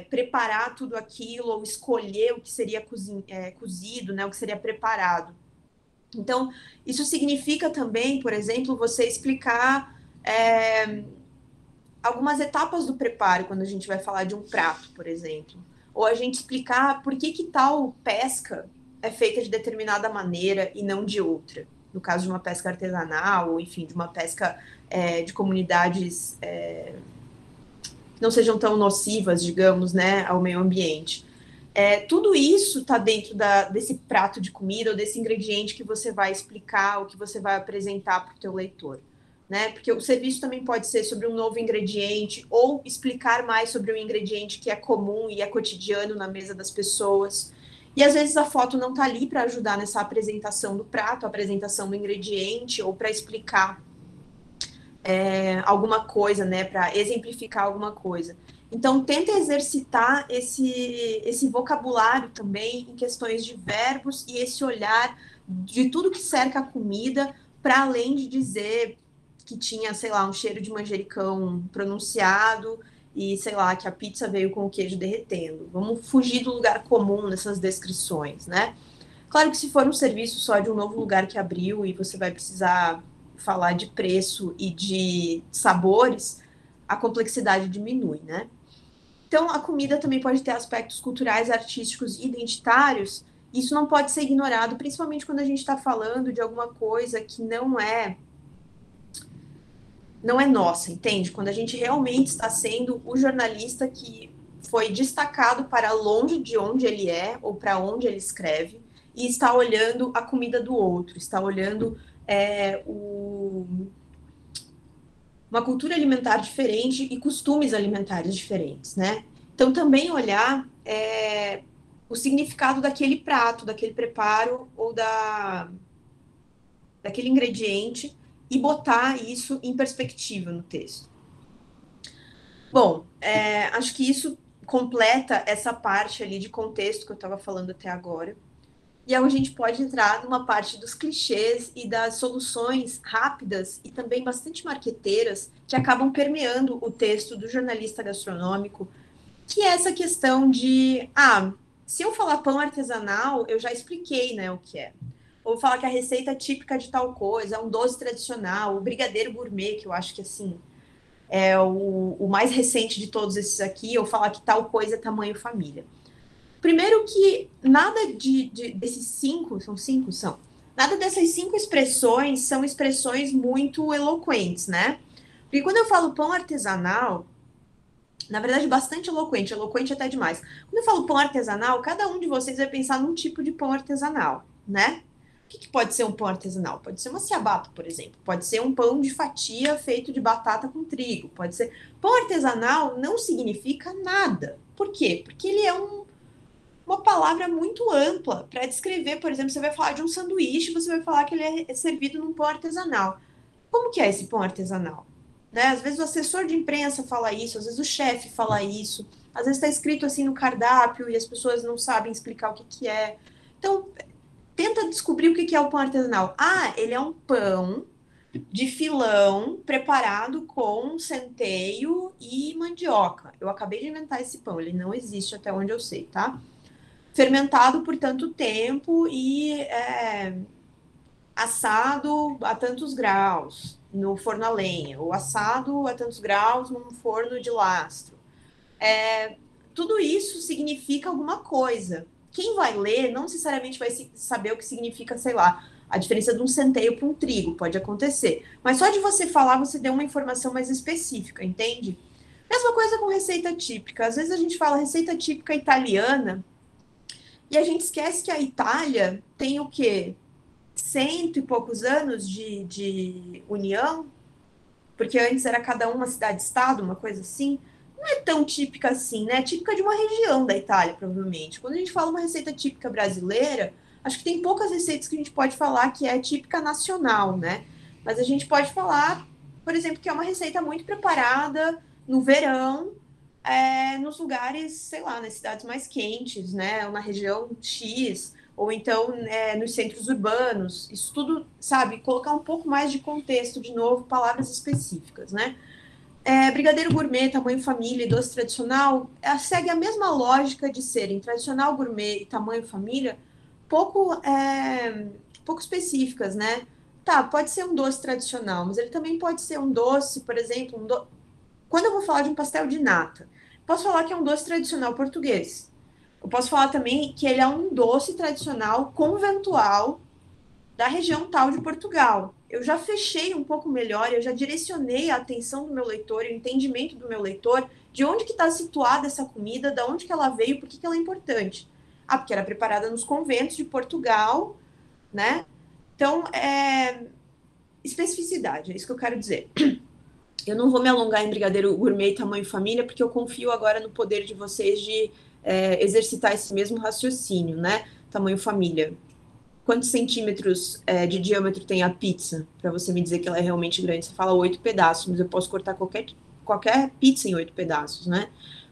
preparar tudo aquilo, ou escolher o que seria cozido, né, o que seria preparado. Então, isso significa também, por exemplo, você explicar algumas etapas do preparo, quando a gente vai falar de um prato, por exemplo. Ou a gente explicar por que tal pesca é feita de determinada maneira e não de outra. No caso de uma pesca artesanal, ou enfim, de uma pesca de comunidades que não sejam tão nocivas, digamos, né, ao meio ambiente. Tudo isso está dentro desse prato de comida ou desse ingrediente que você vai explicar ou que você vai apresentar para o teu leitor, né? Porque o serviço também pode ser sobre um novo ingrediente ou explicar mais sobre um ingrediente que é comum e é cotidiano na mesa das pessoas. E às vezes a foto não está ali para ajudar nessa apresentação do prato, apresentação do ingrediente ou para explicar alguma coisa, né? Para exemplificar alguma coisa. Então, tenta exercitar esse vocabulário também em questões de verbos e esse olhar de tudo que cerca a comida, para além de dizer que tinha, sei lá, um cheiro de manjericão pronunciado e, sei lá, que a pizza veio com o queijo derretendo. Vamos fugir do lugar comum nessas descrições, né? Claro que se for um serviço só de um novo lugar que abriu e você vai precisar falar de preço e de sabores, a complexidade diminui, né? Então, a comida também pode ter aspectos culturais, artísticos e identitários. Isso não pode ser ignorado, principalmente quando a gente está falando de alguma coisa que não é nossa, entende? Quando a gente realmente está sendo o jornalista que foi destacado para longe de onde ele é ou para onde ele escreve e está olhando a comida do outro, está olhando uma cultura alimentar diferente e costumes alimentares diferentes, né? Então, também olhar o significado daquele prato, daquele preparo ou daquele ingrediente e botar isso em perspectiva no texto. Bom, acho que isso completa essa parte ali de contexto que eu estava falando até agora. E aí a gente pode entrar numa parte dos clichês e das soluções rápidas e também bastante marqueteiras que acabam permeando o texto do jornalista gastronômico, que é essa questão de, se eu falar pão artesanal, eu já expliquei, né, o que é. Ou falar que a receita é típica de tal coisa, é um doce tradicional, o brigadeiro gourmet, que eu acho que, assim, é o mais recente de todos esses aqui, ou falar que tal coisa é tamanho família. Primeiro que nada desses cinco, são cinco? São. Nada dessas 5 expressões são expressões muito eloquentes, né? Porque quando eu falo pão artesanal, na verdade, bastante eloquente até demais. Quando eu falo pão artesanal, cada um de vocês vai pensar num tipo de pão artesanal, né? O que pode ser um pão artesanal? Pode ser uma ciabatta, por exemplo. Pode ser um pão de fatia feito de batata com trigo. Pode ser... Pão artesanal não significa nada. Por quê? Porque ele é uma palavra muito ampla para descrever, por exemplo, você vai falar de um sanduíche, você vai falar que ele é servido num pão artesanal. Como que é esse pão artesanal? Né? Às vezes o assessor de imprensa fala isso, às vezes o chefe fala isso, às vezes está escrito assim no cardápio e as pessoas não sabem explicar o que é. Então, tenta descobrir o que é o pão artesanal. Ele é um pão de filão preparado com centeio e mandioca. Eu acabei de inventar esse pão, ele não existe até onde eu sei, tá? Fermentado por tanto tempo e assado a tantos graus no forno a lenha, ou assado a tantos graus num forno de lastro. Tudo isso significa alguma coisa. Quem vai ler não necessariamente vai saber o que significa, sei lá, a diferença de um centeio para um trigo, pode acontecer. Mas só de você falar, você deu uma informação mais específica, entende? Mesma coisa com receita típica. Às vezes a gente fala receita típica italiana e a gente esquece que a Itália tem o quê? 100 e poucos anos de união, porque antes era cada uma cidade-estado, uma coisa assim. Não é tão típica assim, né? É típica de uma região da Itália, provavelmente. Quando a gente fala uma receita típica brasileira, acho que tem poucas receitas que a gente pode falar que é típica nacional, né? Mas a gente pode falar, por exemplo, que é uma receita muito preparada no verão, nos lugares, sei lá, nas cidades mais quentes, né? Ou na região X, ou então nos centros urbanos. Isso tudo, sabe, colocar um pouco mais de contexto, de novo, palavras específicas, né? Brigadeiro gourmet, tamanho família e doce tradicional segue a mesma lógica de serem tradicional gourmet e tamanho família, pouco específicas, né? Tá, pode ser um doce tradicional, mas ele também pode ser um doce, por exemplo, quando eu vou falar de um pastel de nata, posso falar que é um doce tradicional português. Eu posso falar também que ele é um doce tradicional conventual da região tal de Portugal. Eu já fechei um pouco melhor, eu já direcionei a atenção do meu leitor, o entendimento do meu leitor, de onde que está situada essa comida, de onde que ela veio, por que ela é importante. Porque era preparada nos conventos de Portugal, né? Então, especificidade, é isso que eu quero dizer. Eu não vou me alongar em brigadeiro gourmet e tamanho família, porque eu confio agora no poder de vocês de exercitar esse mesmo raciocínio, né? Tamanho família. Quantos centímetros de diâmetro tem a pizza? Para você me dizer que ela é realmente grande. Você fala 8 pedaços, mas eu posso cortar qualquer pizza em 8 pedaços, né?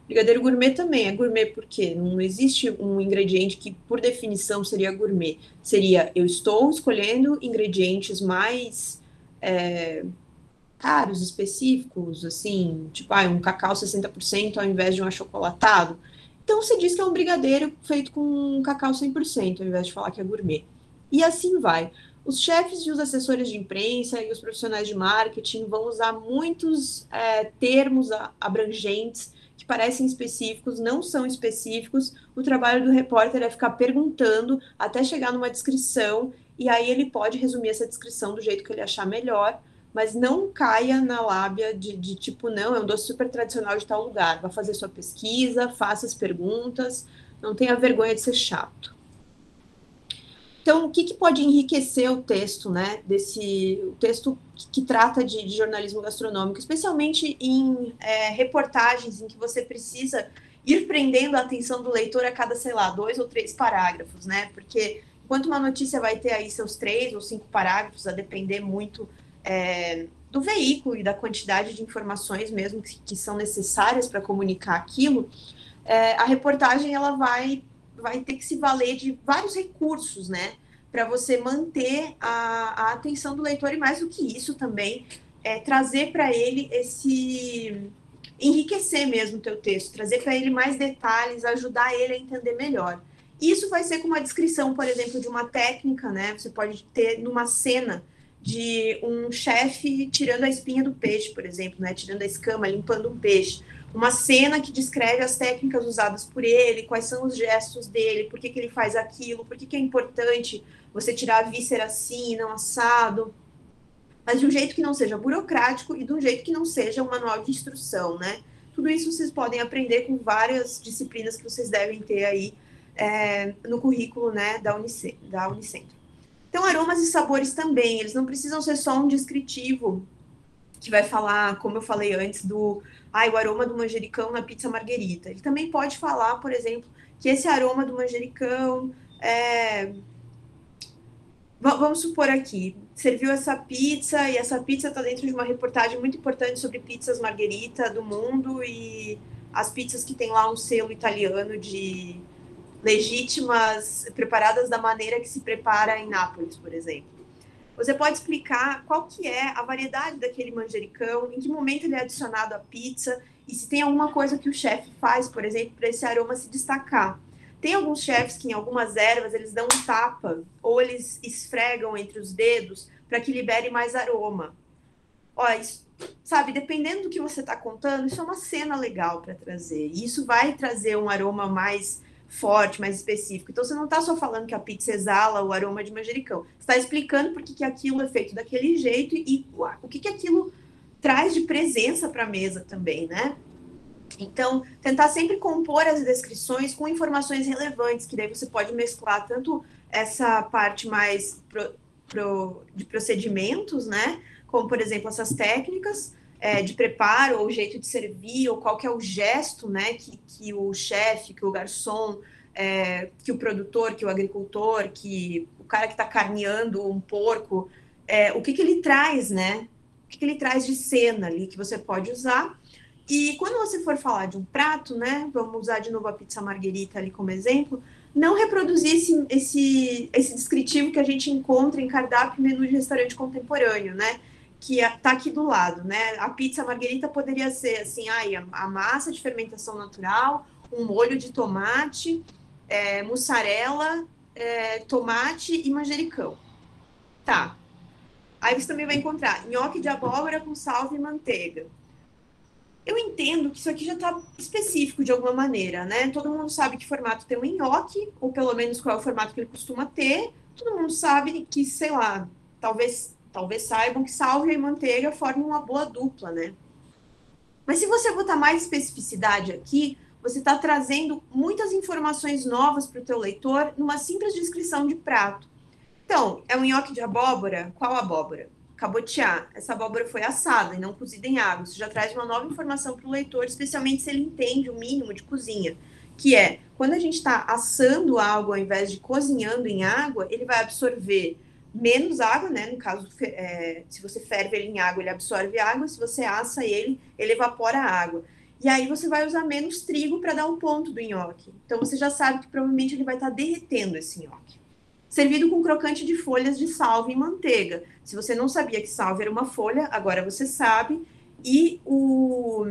Brigadeiro gourmet também. É gourmet por quê? Não existe um ingrediente que, por definição, seria gourmet. Seria, eu estou escolhendo ingredientes mais caros, específicos, assim, tipo, um cacau 60% ao invés de um achocolatado. Então, você diz que é um brigadeiro feito com um cacau 100%, ao invés de falar que é gourmet. E assim vai. Os chefes e os assessores de imprensa e os profissionais de marketing vão usar muitos termos abrangentes que parecem específicos, não são específicos. O trabalho do repórter é ficar perguntando até chegar numa descrição, e aí ele pode resumir essa descrição do jeito que ele achar melhor, mas não caia na lábia de tipo, não, é um doce super tradicional de tal lugar. Vá fazer sua pesquisa, faça as perguntas, não tenha vergonha de ser chato. Então, o que pode enriquecer o texto, né? O texto que trata de jornalismo gastronômico, especialmente em reportagens em que você precisa ir prendendo a atenção do leitor a cada, sei lá, 2 ou 3 parágrafos, né? Porque enquanto uma notícia vai ter aí seus 3 ou 5 parágrafos, a depender muito do veículo e da quantidade de informações mesmo que são necessárias para comunicar aquilo, a reportagem ela vai ter que se valer de vários recursos, né, para você manter a atenção do leitor, e mais do que isso também, trazer para ele enriquecer mesmo o teu texto, trazer para ele mais detalhes, ajudar ele a entender melhor. Isso vai ser com uma descrição, por exemplo, de uma técnica, né, você pode ter numa cena de um chefe tirando a espinha do peixe, por exemplo, né, tirando a escama, limpando um peixe. Uma cena que descreve as técnicas usadas por ele, quais são os gestos dele, por que ele faz aquilo, por que é importante você tirar a víscera assim, não assado, mas de um jeito que não seja burocrático e de um jeito que não seja um manual de instrução, né? Tudo isso vocês podem aprender com várias disciplinas que vocês devem ter aí no currículo, né, da Unicentro. Então, aromas e sabores também, eles não precisam ser só um descritivo que vai falar, como eu falei antes, o aroma do manjericão na pizza marguerita. Ele também pode falar, por exemplo, que esse aroma do manjericão Vamos supor aqui, serviu essa pizza, e essa pizza está dentro de uma reportagem muito importante sobre pizzas marguerita do mundo, e as pizzas que tem lá um selo italiano de legítimas, preparadas da maneira que se prepara em Nápoles, por exemplo. Você pode explicar qual que é a variedade daquele manjericão, em que momento ele é adicionado à pizza, e se tem alguma coisa que o chefe faz, por exemplo, para esse aroma se destacar. Tem alguns chefes que em algumas ervas eles dão um tapa, ou eles esfregam entre os dedos para que libere mais aroma. Olha, isso, sabe, dependendo do que você está contando, isso é uma cena legal para trazer. E isso vai trazer um aroma mais forte, mais específico. Então, você não está só falando que a pizza exala o aroma de manjericão. Você está explicando por que aquilo é feito daquele jeito e o que aquilo traz de presença para a mesa também, né? Então, tentar sempre compor as descrições com informações relevantes, que daí você pode mesclar tanto essa parte mais de procedimentos, né? Como, por exemplo, essas técnicas de preparo, ou o jeito de servir, ou qual que é o gesto, né, que o chefe, que o garçom, que o produtor, que o agricultor, que o cara que está carneando um porco, o que ele traz, né? O que ele traz de cena ali que você pode usar. E quando você for falar de um prato, né, vamos usar de novo a pizza marguerita ali como exemplo, não reproduzir esse descritivo que a gente encontra em cardápio e menu de restaurante contemporâneo, né? Que está aqui do lado, né? A pizza marguerita poderia ser assim, a massa de fermentação natural, um molho de tomate, mussarela, tomate e manjericão. Tá. Aí você também vai encontrar nhoque de abóbora com salve e manteiga. Eu entendo que isso aqui já está específico de alguma maneira, né? Todo mundo sabe que formato tem um nhoque, ou pelo menos qual é o formato que ele costuma ter. Todo mundo sabe que, sei lá, talvez saibam que salvia e manteiga formam uma boa dupla, né? Mas se você botar mais especificidade aqui, você está trazendo muitas informações novas para o teu leitor numa simples descrição de prato. Então, é um nhoque de abóbora? Qual abóbora? Cabotiá. Essa abóbora foi assada e não cozida em água. Isso já traz uma nova informação para o leitor, especialmente se ele entende o mínimo de cozinha, que é, quando a gente está assando algo ao invés de cozinhando em água, ele vai absorver menos água, né? No caso, se você ferve ele em água, ele absorve água. Se você assa ele evapora a água. E aí você vai usar menos trigo para dar o ponto do nhoque. Então, você já sabe que provavelmente ele vai estar derretendo esse nhoque. servido com crocante de folhas de salvia e manteiga. Se você não sabia que salvia era uma folha, agora você sabe. E o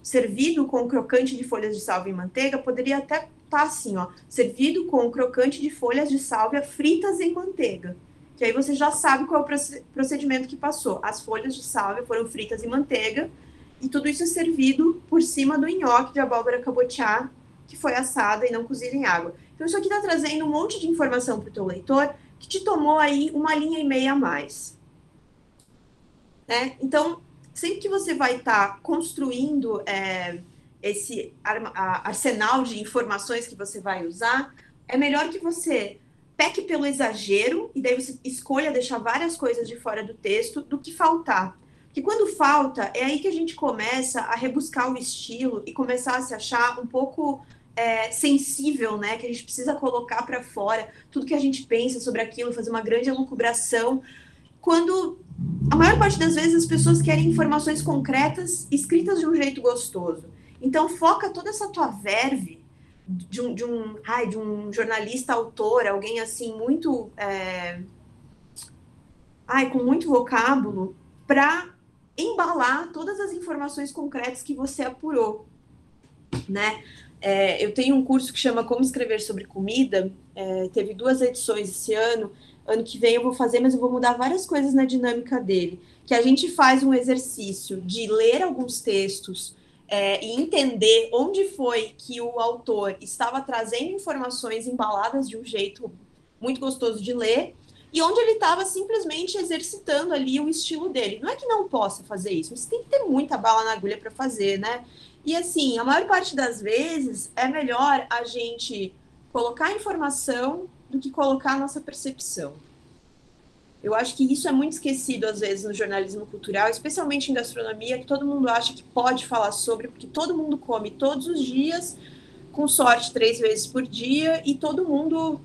servido com crocante de folhas de salvia e manteiga poderia até estar assim, ó, servido com crocante de folhas de salvia fritas em manteiga. Que aí você já sabe qual é o procedimento que passou. As folhas de salvia foram fritas em manteiga e tudo isso é servido por cima do nhoque de abóbora cabotiá, que foi assada e não cozida em água. Então, isso aqui está trazendo um monte de informação para o teu leitor que te tomou aí 1,5 linha a mais. Né? Então, sempre que você vai estar construindo esse arsenal de informações que você vai usar, é melhor que você peque pelo exagero, e daí você escolha deixar várias coisas de fora do texto, do que faltar. Porque quando falta, é aí que a gente começa a rebuscar o estilo e começar a se achar um pouco sensível, né? Que a gente precisa colocar para fora tudo que a gente pensa sobre aquilo, fazer uma grande elucubração, quando a maior parte das vezes as pessoas querem informações concretas, escritas de um jeito gostoso. Então, foca toda essa tua verve de um jornalista autor, alguém assim muito com muito vocábulo, para embalar todas as informações concretas que você apurou, né? Eu tenho um curso que chama Como Escrever sobre Comida, teve 2 edições esse ano. Ano que vem eu vou fazer, mas eu vou mudar várias coisas na dinâmica dele, que a gente faz um exercício de ler alguns textos e entender onde foi que o autor estava trazendo informações embaladas de um jeito muito gostoso de ler, e onde ele estava simplesmente exercitando ali o estilo dele. Não é que não possa fazer isso, mas tem que ter muita bala na agulha para fazer, né? E assim, a maior parte das vezes é melhor a gente colocar informação do que colocar a nossa percepção. Eu acho que isso é muito esquecido, às vezes, no jornalismo cultural, especialmente em gastronomia, que todo mundo acha que pode falar sobre, porque todo mundo come todos os dias, com sorte 3 vezes por dia, e todo mundo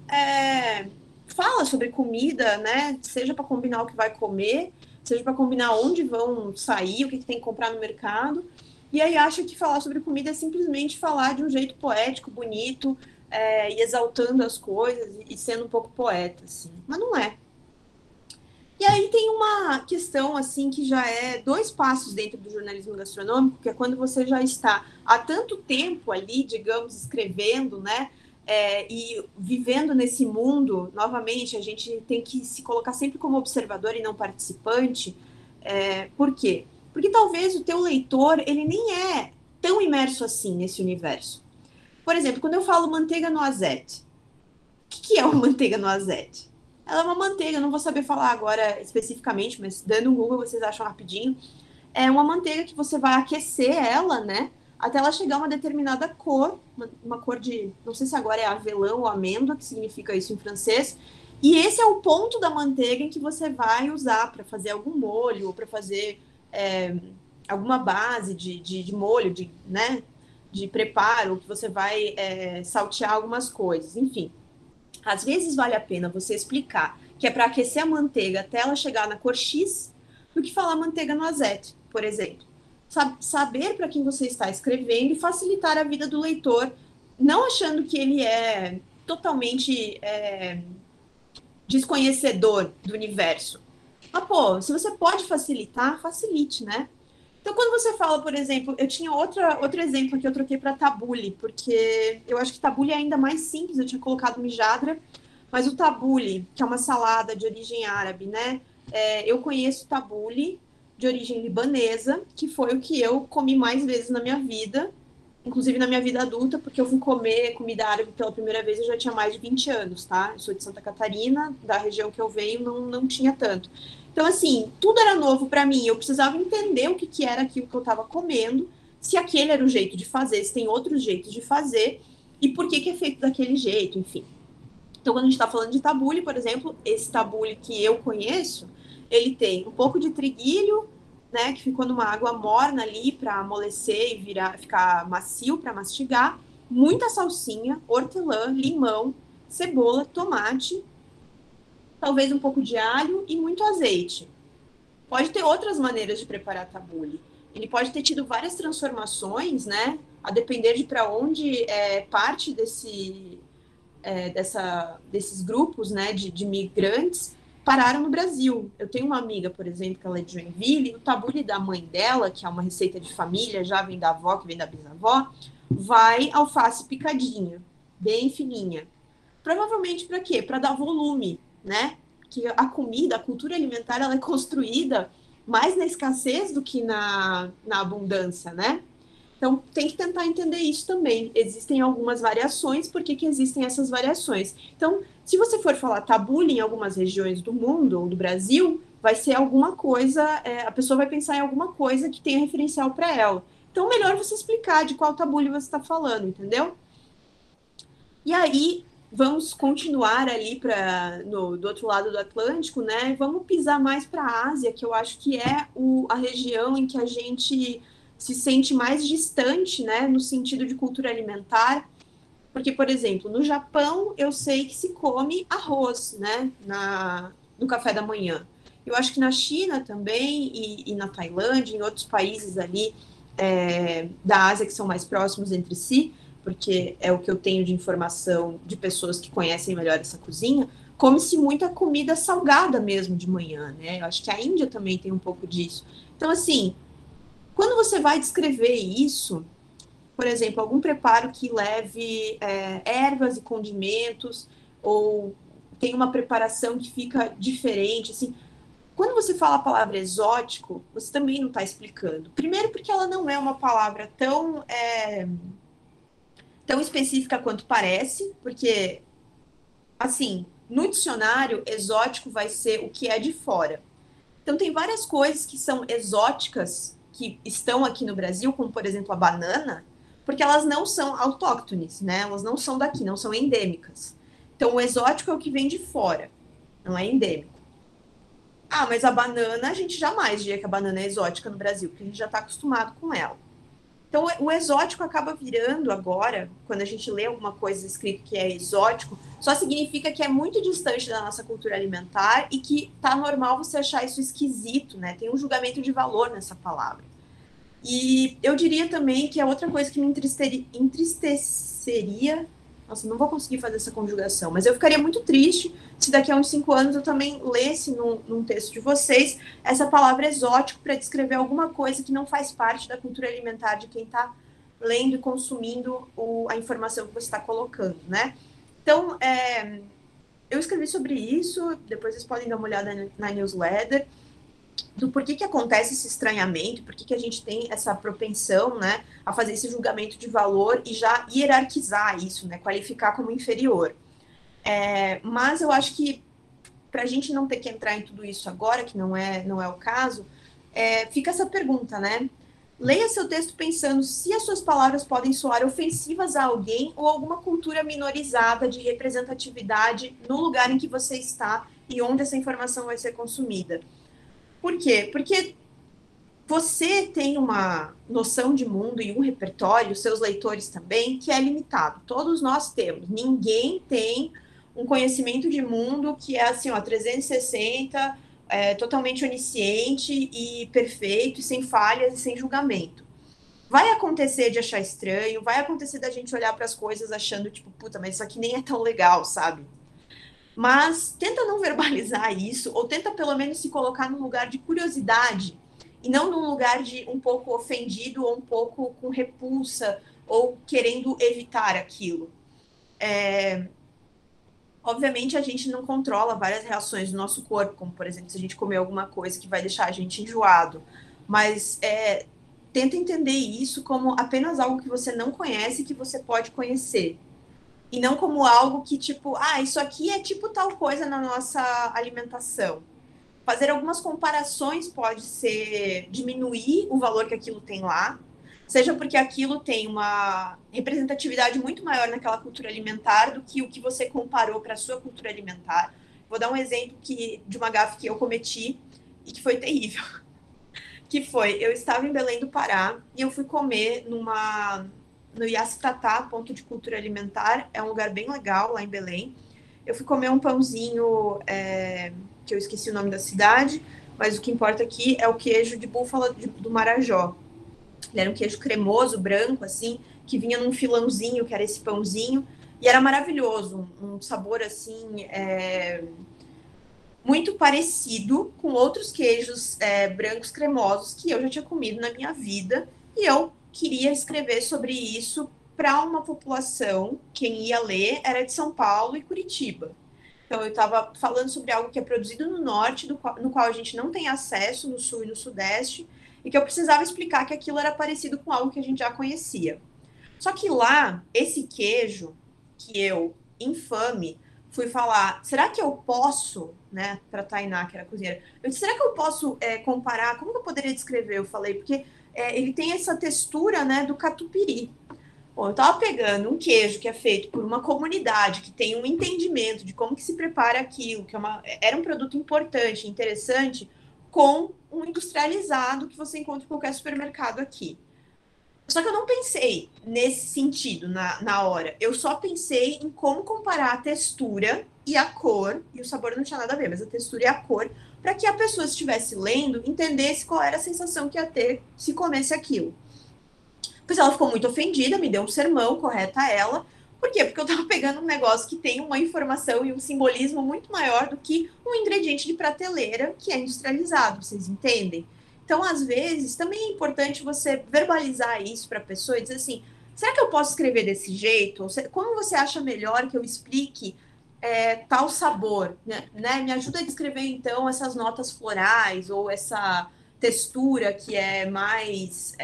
fala sobre comida, né? Seja para combinar o que vai comer, seja para combinar onde vão sair, o que tem que comprar no mercado, e aí acha que falar sobre comida é simplesmente falar de um jeito poético, bonito, e exaltando as coisas e sendo um pouco poeta, assim. Mas não é. E aí tem uma questão, assim, que já é 2 passos dentro do jornalismo gastronômico, que é quando você já está há tanto tempo ali, digamos, escrevendo, né, e vivendo nesse mundo. Novamente, a gente tem que se colocar sempre como observador e não participante. Por quê? Porque talvez o teu leitor, ele nem é tão imerso assim nesse universo. Por exemplo, quando eu falo manteiga noisette, o que é uma manteiga noisette? Ela é uma manteiga, não vou saber falar agora especificamente, mas dando um Google vocês acham rapidinho. É uma manteiga que você vai aquecer ela, né? Até ela chegar a uma determinada cor, uma cor de, não sei se agora é avelã ou amêndoa, que significa isso em francês. E esse é o ponto da manteiga em que você vai usar para fazer algum molho, ou para fazer alguma base de molho, né? De preparo, que você vai saltear algumas coisas, enfim. Às vezes vale a pena você explicar que é para aquecer a manteiga até ela chegar na cor X, do que falar manteiga noisette, por exemplo. Saber para quem você está escrevendo e facilitar a vida do leitor, não achando que ele é totalmente desconhecedor do universo. Mas, pô, se você pode facilitar, facilite, né? Então, quando você fala, por exemplo, eu tinha outro exemplo que eu troquei para tabule, porque eu acho que tabule é ainda mais simples, eu tinha colocado mijadra, mas o tabule, que é uma salada de origem árabe, né? Eu conheço tabule de origem libanesa, que foi o que eu comi mais vezes na minha vida, inclusive na minha vida adulta, porque eu fui comer comida árabe pela primeira vez, eu já tinha mais de 20 anos, tá? Eu sou de Santa Catarina, da região que eu venho, não tinha tanto. Então, assim, tudo era novo para mim, eu precisava entender o que era aquilo que eu estava comendo, se aquele era o jeito de fazer, se tem outros jeitos de fazer, e por que é feito daquele jeito, enfim. Então, quando a gente está falando de tabule, por exemplo, esse tabule que eu conheço, ele tem um pouco de triguilho, né, que ficou numa água morna ali para amolecer e ficar macio para mastigar, muita salsinha, hortelã, limão, cebola, tomate, talvez um pouco de alho e muito azeite. Pode ter outras maneiras de preparar tabule. Ele pode ter tido várias transformações, né, a depender de para onde parte desses grupos, né, de migrantes, pararam no Brasil. Eu tenho uma amiga, por exemplo, que ela é de Joinville, e o tabule da mãe dela, que é uma receita de família, já vem da avó, que vem da bisavó, vai alface picadinha, bem fininha. Provavelmente para quê? Para dar volume, né? Que a comida, a cultura alimentar, ela é construída mais na escassez do que na abundância, né? Então, tem que tentar entender isso também. Existem algumas variações, por que existem essas variações? Então, se você for falar tabule em algumas regiões do mundo ou do Brasil, vai ser alguma coisa, a pessoa vai pensar em alguma coisa que tenha referencial para ela. Então, melhor você explicar de qual tabule você está falando, entendeu? E aí, vamos continuar ali do outro lado do Atlântico, né? Vamos pisar mais para a Ásia, que eu acho que é a região em que a gente se sente mais distante, né? No sentido de cultura alimentar. Porque, por exemplo, no Japão, eu sei que se come arroz, né? No café da manhã. Eu acho que na China também, e na Tailândia, em outros países ali da Ásia que são mais próximos entre si, porque é o que eu tenho de informação de pessoas que conhecem melhor essa cozinha, come-se muita comida salgada mesmo de manhã, né? Eu acho que a Índia também tem um pouco disso. Então, assim, quando você vai descrever isso, por exemplo, algum preparo que leve ervas e condimentos, ou tem uma preparação que fica diferente, assim, quando você fala a palavra exótico, você também não está explicando. Primeiro porque ela não é uma palavra tão específica quanto parece, porque, assim, no dicionário, exótico vai ser o que é de fora. Então, tem várias coisas que são exóticas, que estão aqui no Brasil, como, por exemplo, a banana, porque elas não são autóctones, né? Elas não são daqui, não são endêmicas. Então, o exótico é o que vem de fora, não é endêmico. Ah, mas a banana, a gente jamais diria que a banana é exótica no Brasil, porque a gente já está acostumado com ela. Então, o exótico acaba virando agora, quando a gente lê alguma coisa escrito que é exótico, só significa que é muito distante da nossa cultura alimentar e que tá normal você achar isso esquisito, né? Tem um julgamento de valor nessa palavra. E eu diria também que a outra coisa que me entristeceria, nossa, não vou conseguir fazer essa conjugação, mas eu ficaria muito triste se daqui a uns 5 anos eu também lesse num texto de vocês essa palavra exótico para descrever alguma coisa que não faz parte da cultura alimentar de quem está lendo e consumindo a informação que você está colocando, né? Então, eu escrevi sobre isso, depois vocês podem dar uma olhada na newsletter, do porquê que acontece esse estranhamento, por que a gente tem essa propensão, né, a fazer esse julgamento de valor e já hierarquizar isso, né, qualificar como inferior. Mas eu acho que, para a gente não ter que entrar em tudo isso agora, que não é o caso, fica essa pergunta, né? Leia seu texto pensando se as suas palavras podem soar ofensivas a alguém ou alguma cultura minorizada de representatividade no lugar em que você está e onde essa informação vai ser consumida. Por quê? Porque você tem uma noção de mundo e um repertório, seus leitores também, que é limitado. Todos nós temos. Ninguém tem um conhecimento de mundo que é assim, ó, 360, totalmente onisciente e perfeito, e sem falhas e sem julgamento. Vai acontecer de achar estranho, vai acontecer da gente olhar para as coisas achando, tipo, puta, mas isso aqui nem é tão legal, sabe? Mas tenta não verbalizar isso, ou tenta pelo menos se colocar num lugar de curiosidade, e não num lugar de um pouco ofendido, ou um pouco com repulsa, ou querendo evitar aquilo. Obviamente, a gente não controla várias reações do nosso corpo, como, por exemplo, se a gente comer alguma coisa que vai deixar a gente enjoado. Mas tenta entender isso como apenas algo que você não conhece e que você pode conhecer. E não como algo que, tipo, isso aqui é tipo tal coisa na nossa alimentação. Fazer algumas comparações pode ser diminuir o valor que aquilo tem lá, seja porque aquilo tem uma representatividade muito maior naquela cultura alimentar do que o que você comparou para a sua cultura alimentar. Vou dar um exemplo de uma gafe que eu cometi e que foi terrível. Que foi, eu estava em Belém do Pará e eu fui comer no Iacitatá, ponto de cultura alimentar, é um lugar bem legal lá em Belém. Eu fui comer um pãozinho, que eu esqueci o nome da cidade, mas o que importa aqui é o queijo de búfala do Marajó. Ele era um queijo cremoso, branco, assim, que vinha num filãozinho, que era esse pãozinho, E era maravilhoso, um sabor assim, muito parecido com outros queijos brancos cremosos que eu já tinha comido na minha vida. E eu queria escrever sobre isso para uma população, quem ia ler era de São Paulo e Curitiba. Então, eu estava falando sobre algo que é produzido no norte, no qual a gente não tem acesso, no sul e no sudeste, e que eu precisava explicar que aquilo era parecido com algo que a gente já conhecia. Só que lá, esse queijo, que eu, infame, fui falar, será que eu posso, né, para Tainá, que era cozinheira, eu disse, será que eu posso comparar, como que eu poderia descrever? Eu falei, porque ele tem essa textura, né, do catupiry. Bom, eu estava pegando um queijo que é feito por uma comunidade que tem um entendimento de como que se prepara aquilo, que era um produto importante, interessante, com um industrializado que você encontra em qualquer supermercado aqui. Só que eu não pensei nesse sentido na hora. Eu só pensei em como comparar a textura e a cor, e o sabor não tinha nada a ver, mas a textura e a cor, para que a pessoa estivesse lendo, entendesse qual era a sensação que ia ter se comesse aquilo. Pois ela ficou muito ofendida, me deu um sermão, correta ela. Por quê? Porque eu estava pegando um negócio que tem uma informação e um simbolismo muito maior do que um ingrediente de prateleira que é industrializado, vocês entendem? Então, às vezes, também é importante você verbalizar isso para a pessoa e dizer assim, será que eu posso escrever desse jeito? Como você acha melhor que eu explique tal sabor? Né? Me ajuda a descrever, então, essas notas florais ou essa textura que é mais...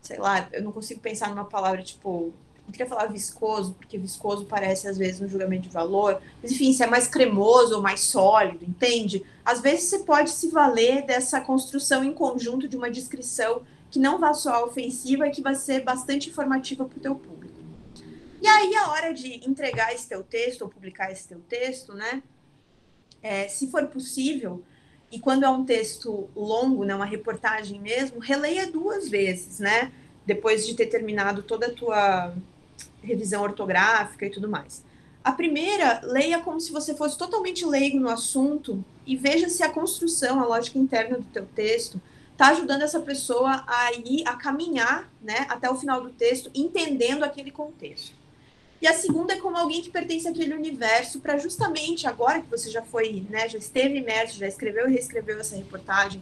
sei lá, eu não consigo pensar numa palavra, tipo, não queria falar viscoso, porque viscoso parece, às vezes, um julgamento de valor, mas, enfim, se é mais cremoso ou mais sólido, entende? Às vezes você pode se valer dessa construção em conjunto de uma descrição que não vai soar ofensiva e que vai ser bastante informativa para o teu público. E aí, a hora de entregar esse teu texto, ou publicar esse teu texto, né, se for possível, e quando é um texto longo, né, uma reportagem mesmo, releia 2 vezes, né? Depois de ter terminado toda a tua revisão ortográfica e tudo mais. A primeira, leia como se você fosse totalmente leigo no assunto e veja se a construção, a lógica interna do teu texto está ajudando essa pessoa a caminhar, né, até o final do texto, entendendo aquele contexto. E a segunda é como alguém que pertence àquele universo, para justamente agora que você já foi, né, já esteve imerso, já escreveu e reescreveu essa reportagem,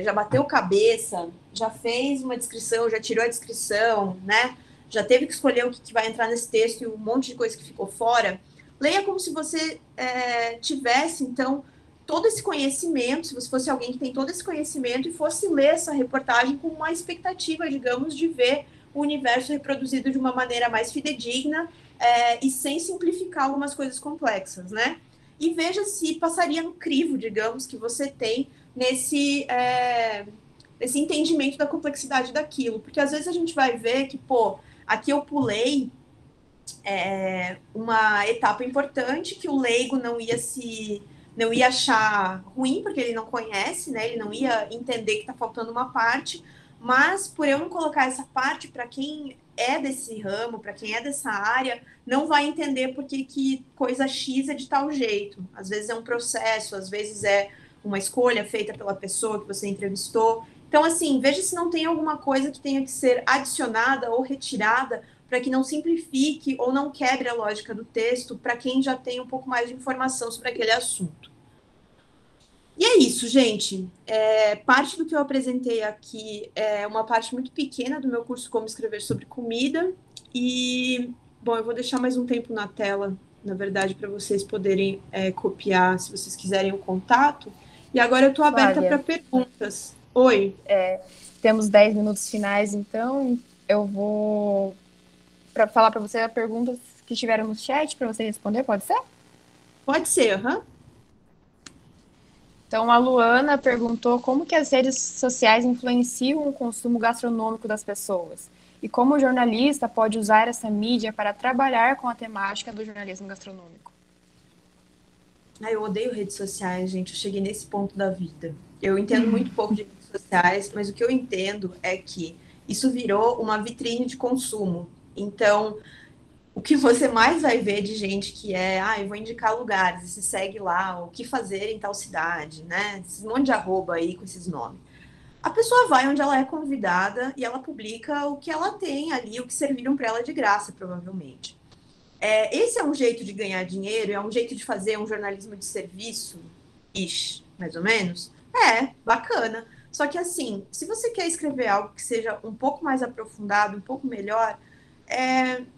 já bateu cabeça, já fez uma descrição, já tirou a descrição, né, já teve que escolher o que vai entrar nesse texto e um monte de coisa que ficou fora, leia como se você tivesse, então, todo esse conhecimento, se você fosse alguém que tem todo esse conhecimento e fosse ler essa reportagem com uma expectativa, digamos, de ver o universo reproduzido de uma maneira mais fidedigna, e sem simplificar algumas coisas complexas, né? E veja se passaria no crivo, digamos, que você tem nesse entendimento da complexidade daquilo. Porque às vezes a gente vai ver que, pô, aqui eu pulei uma etapa importante que o leigo não ia achar ruim, porque ele não conhece, né? Ele não ia entender que está faltando uma parte, mas por eu não colocar essa parte, para quem é desse ramo, para quem é dessa área, não vai entender por que coisa X é de tal jeito. Às vezes é um processo, às vezes é uma escolha feita pela pessoa que você entrevistou. Então, assim, veja se não tem alguma coisa que tenha que ser adicionada ou retirada para que não simplifique ou não quebre a lógica do texto para quem já tem um pouco mais de informação sobre aquele assunto. E é isso, gente. Parte do que eu apresentei aqui é uma parte muito pequena do meu curso Como Escrever sobre Comida. E, bom, eu vou deixar mais um tempo na tela, na verdade, para vocês poderem copiar, se vocês quiserem, o contato. E agora eu estou aberta para perguntas. Oi. Temos 10 minutos finais, então eu vou falar para você as perguntas que tiveram no chat para você responder, pode ser? Pode ser, aham. Então, a Luana perguntou como que as redes sociais influenciam o consumo gastronômico das pessoas e como o jornalista pode usar essa mídia para trabalhar com a temática do jornalismo gastronômico. Eu odeio redes sociais, gente. Eu cheguei nesse ponto da vida. Eu entendo muito pouco de redes sociais, mas o que eu entendo é que isso virou uma vitrine de consumo. Então, o que você mais vai ver de gente que eu vou indicar lugares, você segue lá, o que fazer em tal cidade, né? Esse monte de arroba aí com esses nomes. A pessoa vai onde ela é convidada e ela publica o que ela tem ali, o que serviram para ela de graça, provavelmente. Esse é um jeito de ganhar dinheiro, é um jeito de fazer um jornalismo de serviço, mais ou menos. Bacana. Só que assim, se você quer escrever algo que seja um pouco mais aprofundado, um pouco melhor,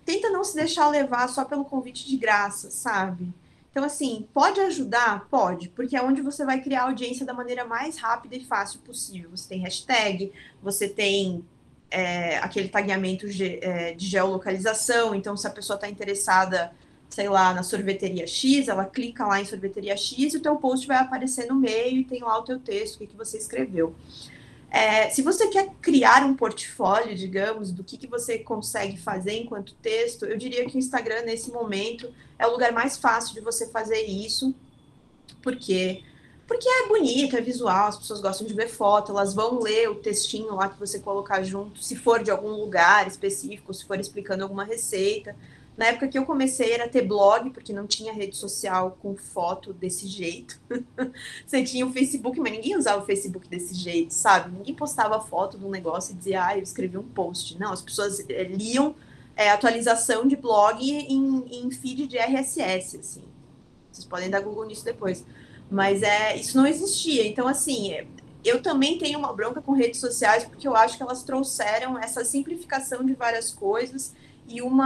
tenta não se deixar levar só pelo convite de graça, sabe? Então, assim, pode ajudar? Pode, porque é onde você vai criar audiência da maneira mais rápida e fácil possível. Você tem hashtag, você tem aquele tagueamento de geolocalização, então se a pessoa está interessada, sei lá, na sorveteria X, ela clica lá em sorveteria X e o teu post vai aparecer no meio e tem lá o teu texto, o que você escreveu. Se você quer criar um portfólio, digamos, do que você consegue fazer enquanto texto, eu diria que o Instagram, nesse momento, é o lugar mais fácil de você fazer isso, porque é bonito, é visual, as pessoas gostam de ver foto, elas vão ler o textinho lá que você colocar junto, se for de algum lugar específico, se for explicando alguma receita. Na época que eu comecei era ter blog, porque não tinha rede social com foto desse jeito. Você tinha o Facebook, mas ninguém usava o Facebook desse jeito, sabe? Ninguém postava foto de um negócio e dizia, eu escrevi um post. Não, as pessoas liam atualização de blog em feed de RSS, assim. Vocês podem dar Google nisso depois. Mas isso não existia. Então, assim, eu também tenho uma bronca com redes sociais, porque eu acho que elas trouxeram essa simplificação de várias coisas e um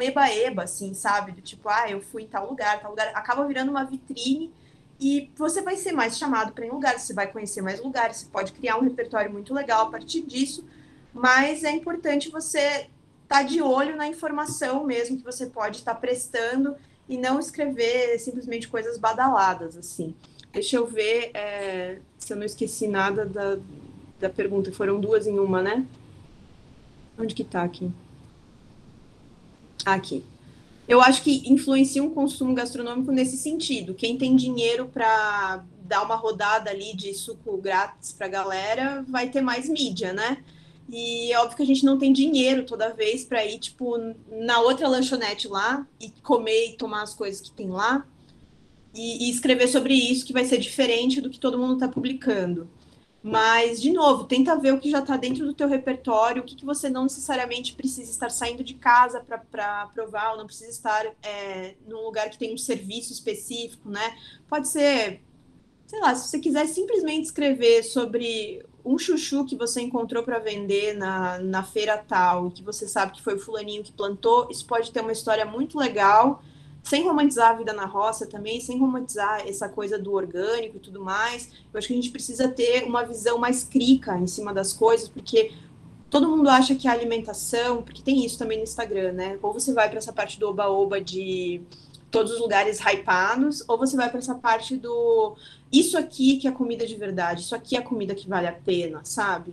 eba-eba, assim, sabe? Do tipo, eu fui em tal lugar. Acaba virando uma vitrine e você vai ser mais chamado para ir em lugares, você vai conhecer mais lugares, você pode criar um repertório muito legal a partir disso, mas é importante você estar de olho na informação mesmo que você pode estar prestando e não escrever simplesmente coisas badaladas, assim. Deixa eu ver se eu não esqueci nada da pergunta. Foram duas em uma, né? Onde que tá aqui? Aqui. Eu acho que influencia um consumo gastronômico nesse sentido. Quem tem dinheiro para dar uma rodada ali de suco grátis para a galera vai ter mais mídia, né? E é óbvio que a gente não tem dinheiro toda vez para ir, tipo, na outra lanchonete lá e comer e tomar as coisas que tem lá e escrever sobre isso, que vai ser diferente do que todo mundo está publicando. Mas, de novo, tenta ver o que já está dentro do teu repertório, o que você não necessariamente precisa estar saindo de casa para provar, ou não precisa estar num lugar que tem um serviço específico, né? Pode ser, sei lá, se você quiser simplesmente escrever sobre um chuchu que você encontrou para vender na feira tal, e que você sabe que foi o fulaninho que plantou, isso pode ter uma história muito legal, sem romantizar a vida na roça também, sem romantizar essa coisa do orgânico e tudo mais. Eu acho que a gente precisa ter uma visão mais crítica em cima das coisas, porque todo mundo acha que a alimentação, porque tem isso também no Instagram, né? Ou você vai para essa parte do oba-oba de todos os lugares hypados, ou você vai para essa parte do isso aqui que é comida de verdade, isso aqui é comida que vale a pena, sabe?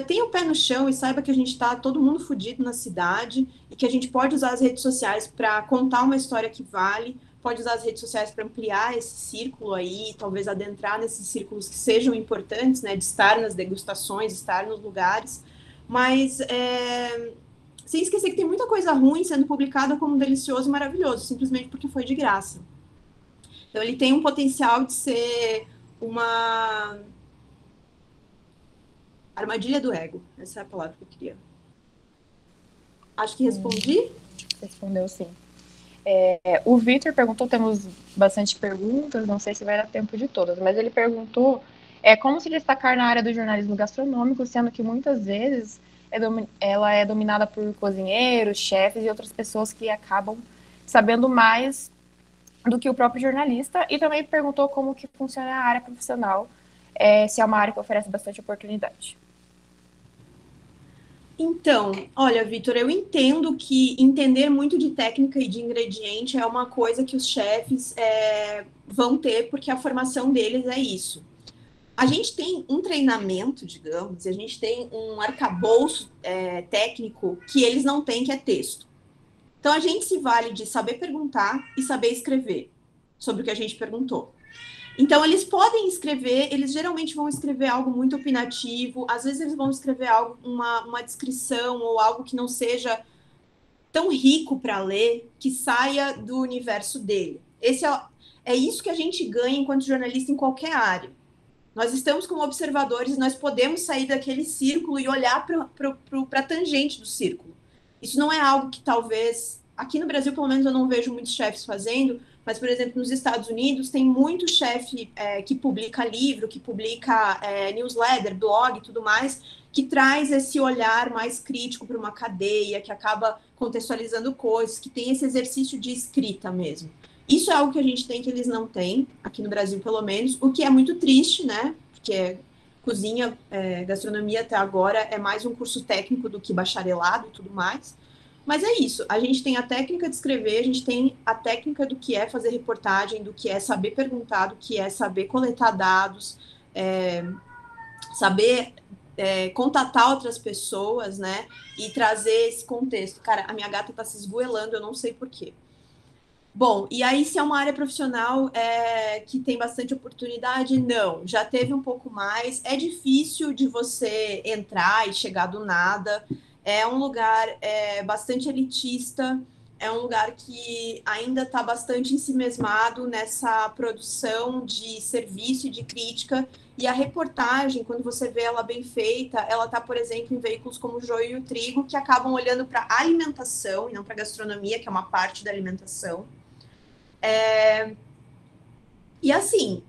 Tenha o pé no chão e saiba que a gente está todo mundo fudido na cidade e que a gente pode usar as redes sociais para contar uma história que vale, pode usar as redes sociais para ampliar esse círculo aí, talvez adentrar nesses círculos que sejam importantes, né, de estar nas degustações, estar nos lugares, mas sem esquecer que tem muita coisa ruim sendo publicada como delicioso e maravilhoso, simplesmente porque foi de graça. Então ele tem um potencial de ser uma armadilha do ego. Essa é a palavra que eu queria. Acho que respondi. Respondeu sim. O Vitor perguntou, temos bastante perguntas, não sei se vai dar tempo de todas, mas ele perguntou como se destacar na área do jornalismo gastronômico, sendo que muitas vezes ela é dominada por cozinheiros, chefes e outras pessoas que acabam sabendo mais do que o próprio jornalista, e também perguntou como que funciona a área profissional, se é uma área que oferece bastante oportunidade. Então, olha, Vitor, eu entendo que entender muito de técnica e de ingrediente é uma coisa que os chefes vão ter, porque a formação deles é isso. A gente tem um treinamento, digamos, e a gente tem um arcabouço técnico que eles não têm, que é texto. Então, a gente se vale de saber perguntar e saber escrever sobre o que a gente perguntou. Então, eles podem escrever, eles geralmente vão escrever algo muito opinativo, às vezes eles vão escrever algo, uma descrição ou algo que não seja tão rico para ler, que saia do universo dele. É isso que a gente ganha enquanto jornalista em qualquer área. Nós estamos como observadores, nós podemos sair daquele círculo e olhar para a tangente do círculo. Isso não é algo que talvez, aqui no Brasil, pelo menos, eu não vejo muitos chefes fazendo, mas, por exemplo, nos Estados Unidos, tem muito chefe que publica livro, que publica newsletter, blog e tudo mais, que traz esse olhar mais crítico para uma cadeia, que acaba contextualizando coisas, que tem esse exercício de escrita mesmo. Isso é algo que a gente tem que eles não têm, aqui no Brasil pelo menos, o que é muito triste, né? Porque cozinha, gastronomia até agora é mais um curso técnico do que bacharelado e tudo mais. Mas é isso, a gente tem a técnica de escrever, a gente tem a técnica do que é fazer reportagem, do que é saber perguntar, do que é saber coletar dados, saber contatar outras pessoas, né? E trazer esse contexto. Cara, a minha gata tá se esgoelando, eu não sei por quê. Bom, e aí se é uma área profissional que tem bastante oportunidade, não. Já teve um pouco mais. É difícil de você entrar e chegar do nada. É um lugar bastante elitista. É um lugar que ainda está bastante ensimesmado nessa produção de serviço e de crítica. E a reportagem, quando você vê ela bem feita, ela está, por exemplo, em veículos como o Joio e o Trigo, que acabam olhando para a alimentação e não para a gastronomia, que é uma parte da alimentação. E assim,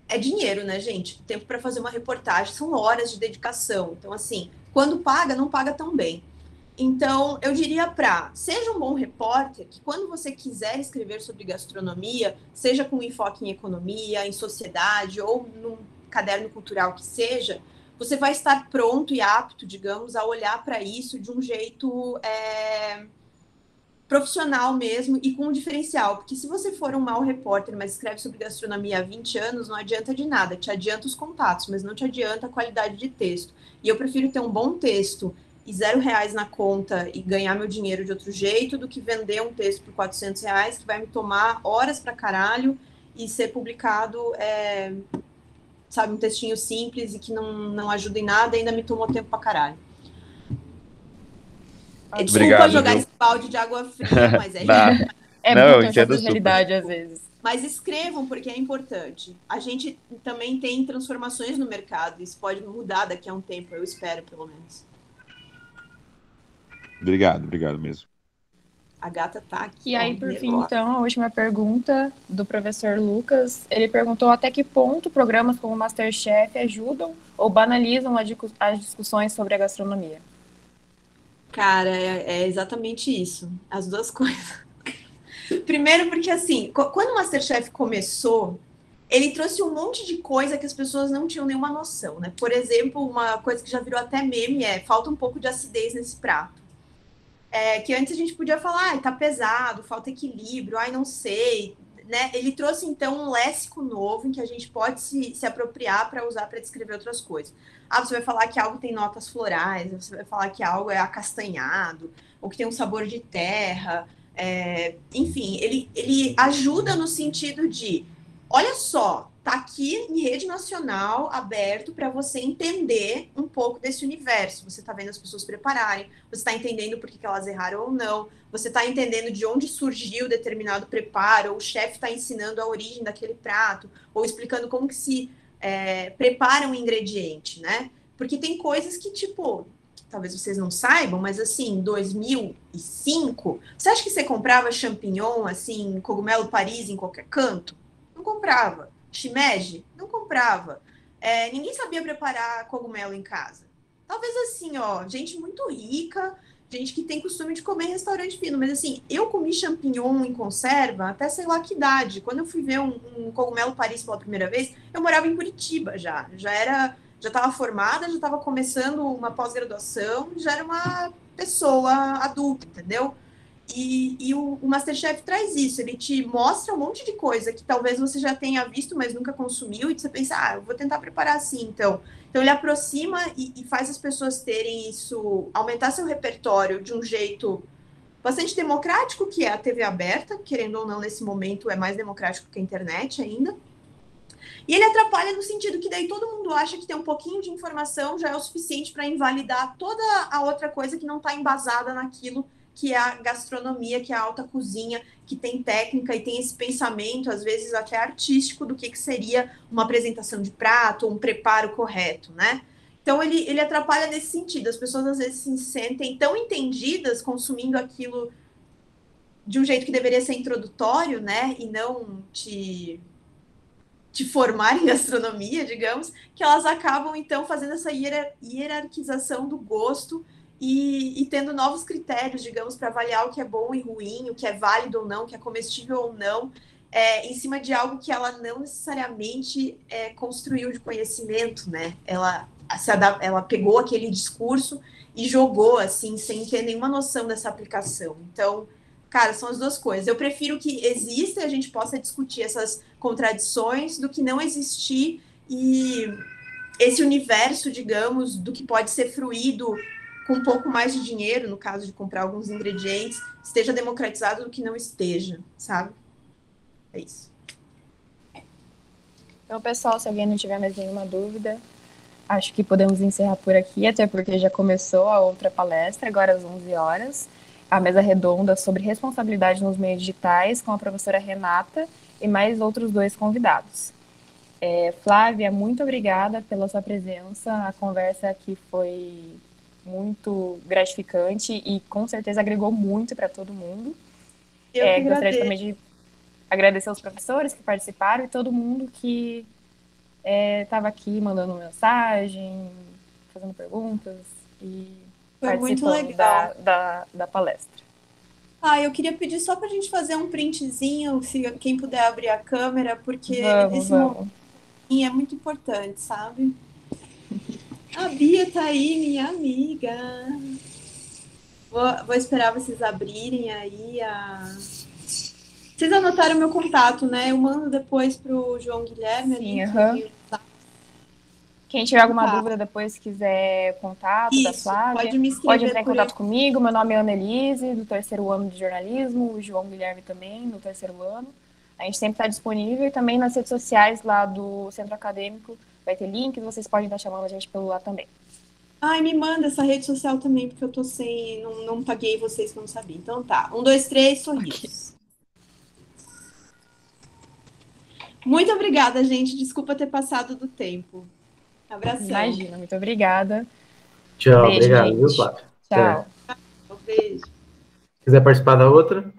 é dinheiro, né, gente? Tempo para fazer uma reportagem, são horas de dedicação. Então, assim, quando paga, não paga tão bem. Então, eu diria seja um bom repórter, que quando você quiser escrever sobre gastronomia, seja com enfoque em economia, em sociedade, ou num caderno cultural que seja, você vai estar pronto e apto, digamos, a olhar para isso de um jeito profissional mesmo e com um diferencial, porque se você for um mau repórter, mas escreve sobre gastronomia há 20 anos, não adianta de nada, te adianta os contatos, mas não te adianta a qualidade de texto. E eu prefiro ter um bom texto e R$0 na conta e ganhar meu dinheiro de outro jeito do que vender um texto por R$400 que vai me tomar horas pra caralho e ser publicado, sabe, um textinho simples e que não ajuda em nada e ainda me tomou tempo pra caralho. Desculpa Obrigado, jogar viu? esse balde de água fria, mas é Não, isso. não, eu muito a entendo nossa super. realidade, às vezes. Mas escrevam, porque é importante. A gente também tem transformações no mercado. Isso pode mudar daqui a um tempo, eu espero, pelo menos. Obrigado mesmo. A gata tá aqui. E aí, ó, por fim, nervosa. então, a última pergunta do professor Lucas. Ele perguntou até que ponto programas como MasterChef ajudam ou banalizam as discussões sobre a gastronomia. Cara, é exatamente isso. As duas coisas. Primeiro porque, assim, quando o MasterChef começou, ele trouxe um monte de coisa que as pessoas não tinham nenhuma noção, né? Por exemplo, uma coisa que já virou até meme falta um pouco de acidez nesse prato. Que antes a gente podia falar, tá pesado, falta equilíbrio, não sei, né? Ele trouxe, então, um léxico novo em que a gente pode se apropriar para usar para descrever outras coisas. Você vai falar que algo tem notas florais, você vai falar que algo é acastanhado, ou que tem um sabor de terra, enfim, ele ajuda no sentido de, olha só, tá aqui em rede nacional, aberto para você entender um pouco desse universo. Você está vendo as pessoas prepararem, você está entendendo por que elas erraram ou não, você está entendendo de onde surgiu determinado preparo, ou o chefe está ensinando a origem daquele prato, ou explicando como que se prepara um ingrediente, né? Porque tem coisas que, tipo, talvez vocês não saibam, mas assim, em 2005, você acha que você comprava champignon, assim, cogumelo Paris em qualquer canto? Não comprava. Shimeji? Não comprava. Ninguém sabia preparar cogumelo em casa. Talvez assim, gente muito rica, gente que tem costume de comer em restaurante fino, mas assim, eu comi champignon em conserva até sei lá que idade. Quando eu fui ver um cogumelo Paris pela primeira vez, eu morava em Curitiba já estava formada, já estava começando uma pós-graduação, já era uma pessoa adulta, entendeu? E o MasterChef traz isso, ele te mostra um monte de coisa que talvez você já tenha visto, mas nunca consumiu, e você pensa, eu vou tentar preparar assim, então. Então ele aproxima e faz as pessoas terem isso, aumentar seu repertório de um jeito bastante democrático, que é a TV aberta, querendo ou não, nesse momento é mais democrático que a internet ainda. E ele atrapalha no sentido que daí todo mundo acha que ter um pouquinho de informação já é o suficiente para invalidar toda a outra coisa que não está embasada naquilo que é a gastronomia, que é a alta cozinha, que tem técnica e tem esse pensamento, às vezes até artístico, do que seria uma apresentação de prato, um preparo correto, né? Então, ele atrapalha nesse sentido. As pessoas, às vezes, se sentem tão entendidas consumindo aquilo de um jeito que deveria ser introdutório, né? E não te formar em gastronomia, digamos, que elas acabam, então, fazendo essa hierarquização do gosto e tendo novos critérios, digamos, para avaliar o que é bom e ruim, o que é válido ou não, o que é comestível ou não, em cima de algo que ela não necessariamente construiu de conhecimento, né? Ela pegou aquele discurso e jogou, assim, sem ter nenhuma noção dessa aplicação. Então, cara, são as duas coisas. Eu prefiro que exista e a gente possa discutir essas contradições do que não existir e esse universo, digamos, do que pode ser fruído com um pouco mais de dinheiro, no caso de comprar alguns ingredientes, esteja democratizado do que não esteja, sabe? É isso. Então, pessoal, se alguém não tiver mais nenhuma dúvida, acho que podemos encerrar por aqui, até porque já começou a outra palestra, agora às 11 horas, a mesa redonda sobre responsabilidade nos meios digitais, com a professora Renata e mais outros 2 convidados. Flávia, muito obrigada pela sua presença, a conversa aqui foi muito gratificante e com certeza agregou muito para todo mundo. Gostaria também de agradecer aos professores que participaram e todo mundo que estava aqui mandando mensagem, fazendo perguntas e foi muito participando legal da palestra. Eu queria pedir só para a gente fazer um printzinho, se quem puder abrir a câmera, porque esse momento é muito importante, sabe? A Bia tá aí, minha amiga. Vou esperar vocês abrirem aí Vocês anotaram meu contato, né? Eu mando depois pro João Guilherme. Sim, Quem tiver alguma dúvida depois, quiser contato da Flávia, pode entrar em contato comigo. Meu nome é Annelise, do 3º ano de jornalismo, o João Guilherme também, no 3º ano. A gente sempre está disponível e também nas redes sociais lá do Centro Acadêmico vai ter links, vocês podem estar chamando a gente pelo lá também. Me manda essa rede social também, porque eu tô sem, não paguei vocês que eu não sabia. Então tá, 1, 2, 3, sorrisos. Okay. Muito obrigada, gente. Desculpa ter passado do tempo. Abração. Imagina, muito obrigada. Tchau, beijo, obrigado, viu, Flávia? Tchau. Um beijo. Quiser participar da outra?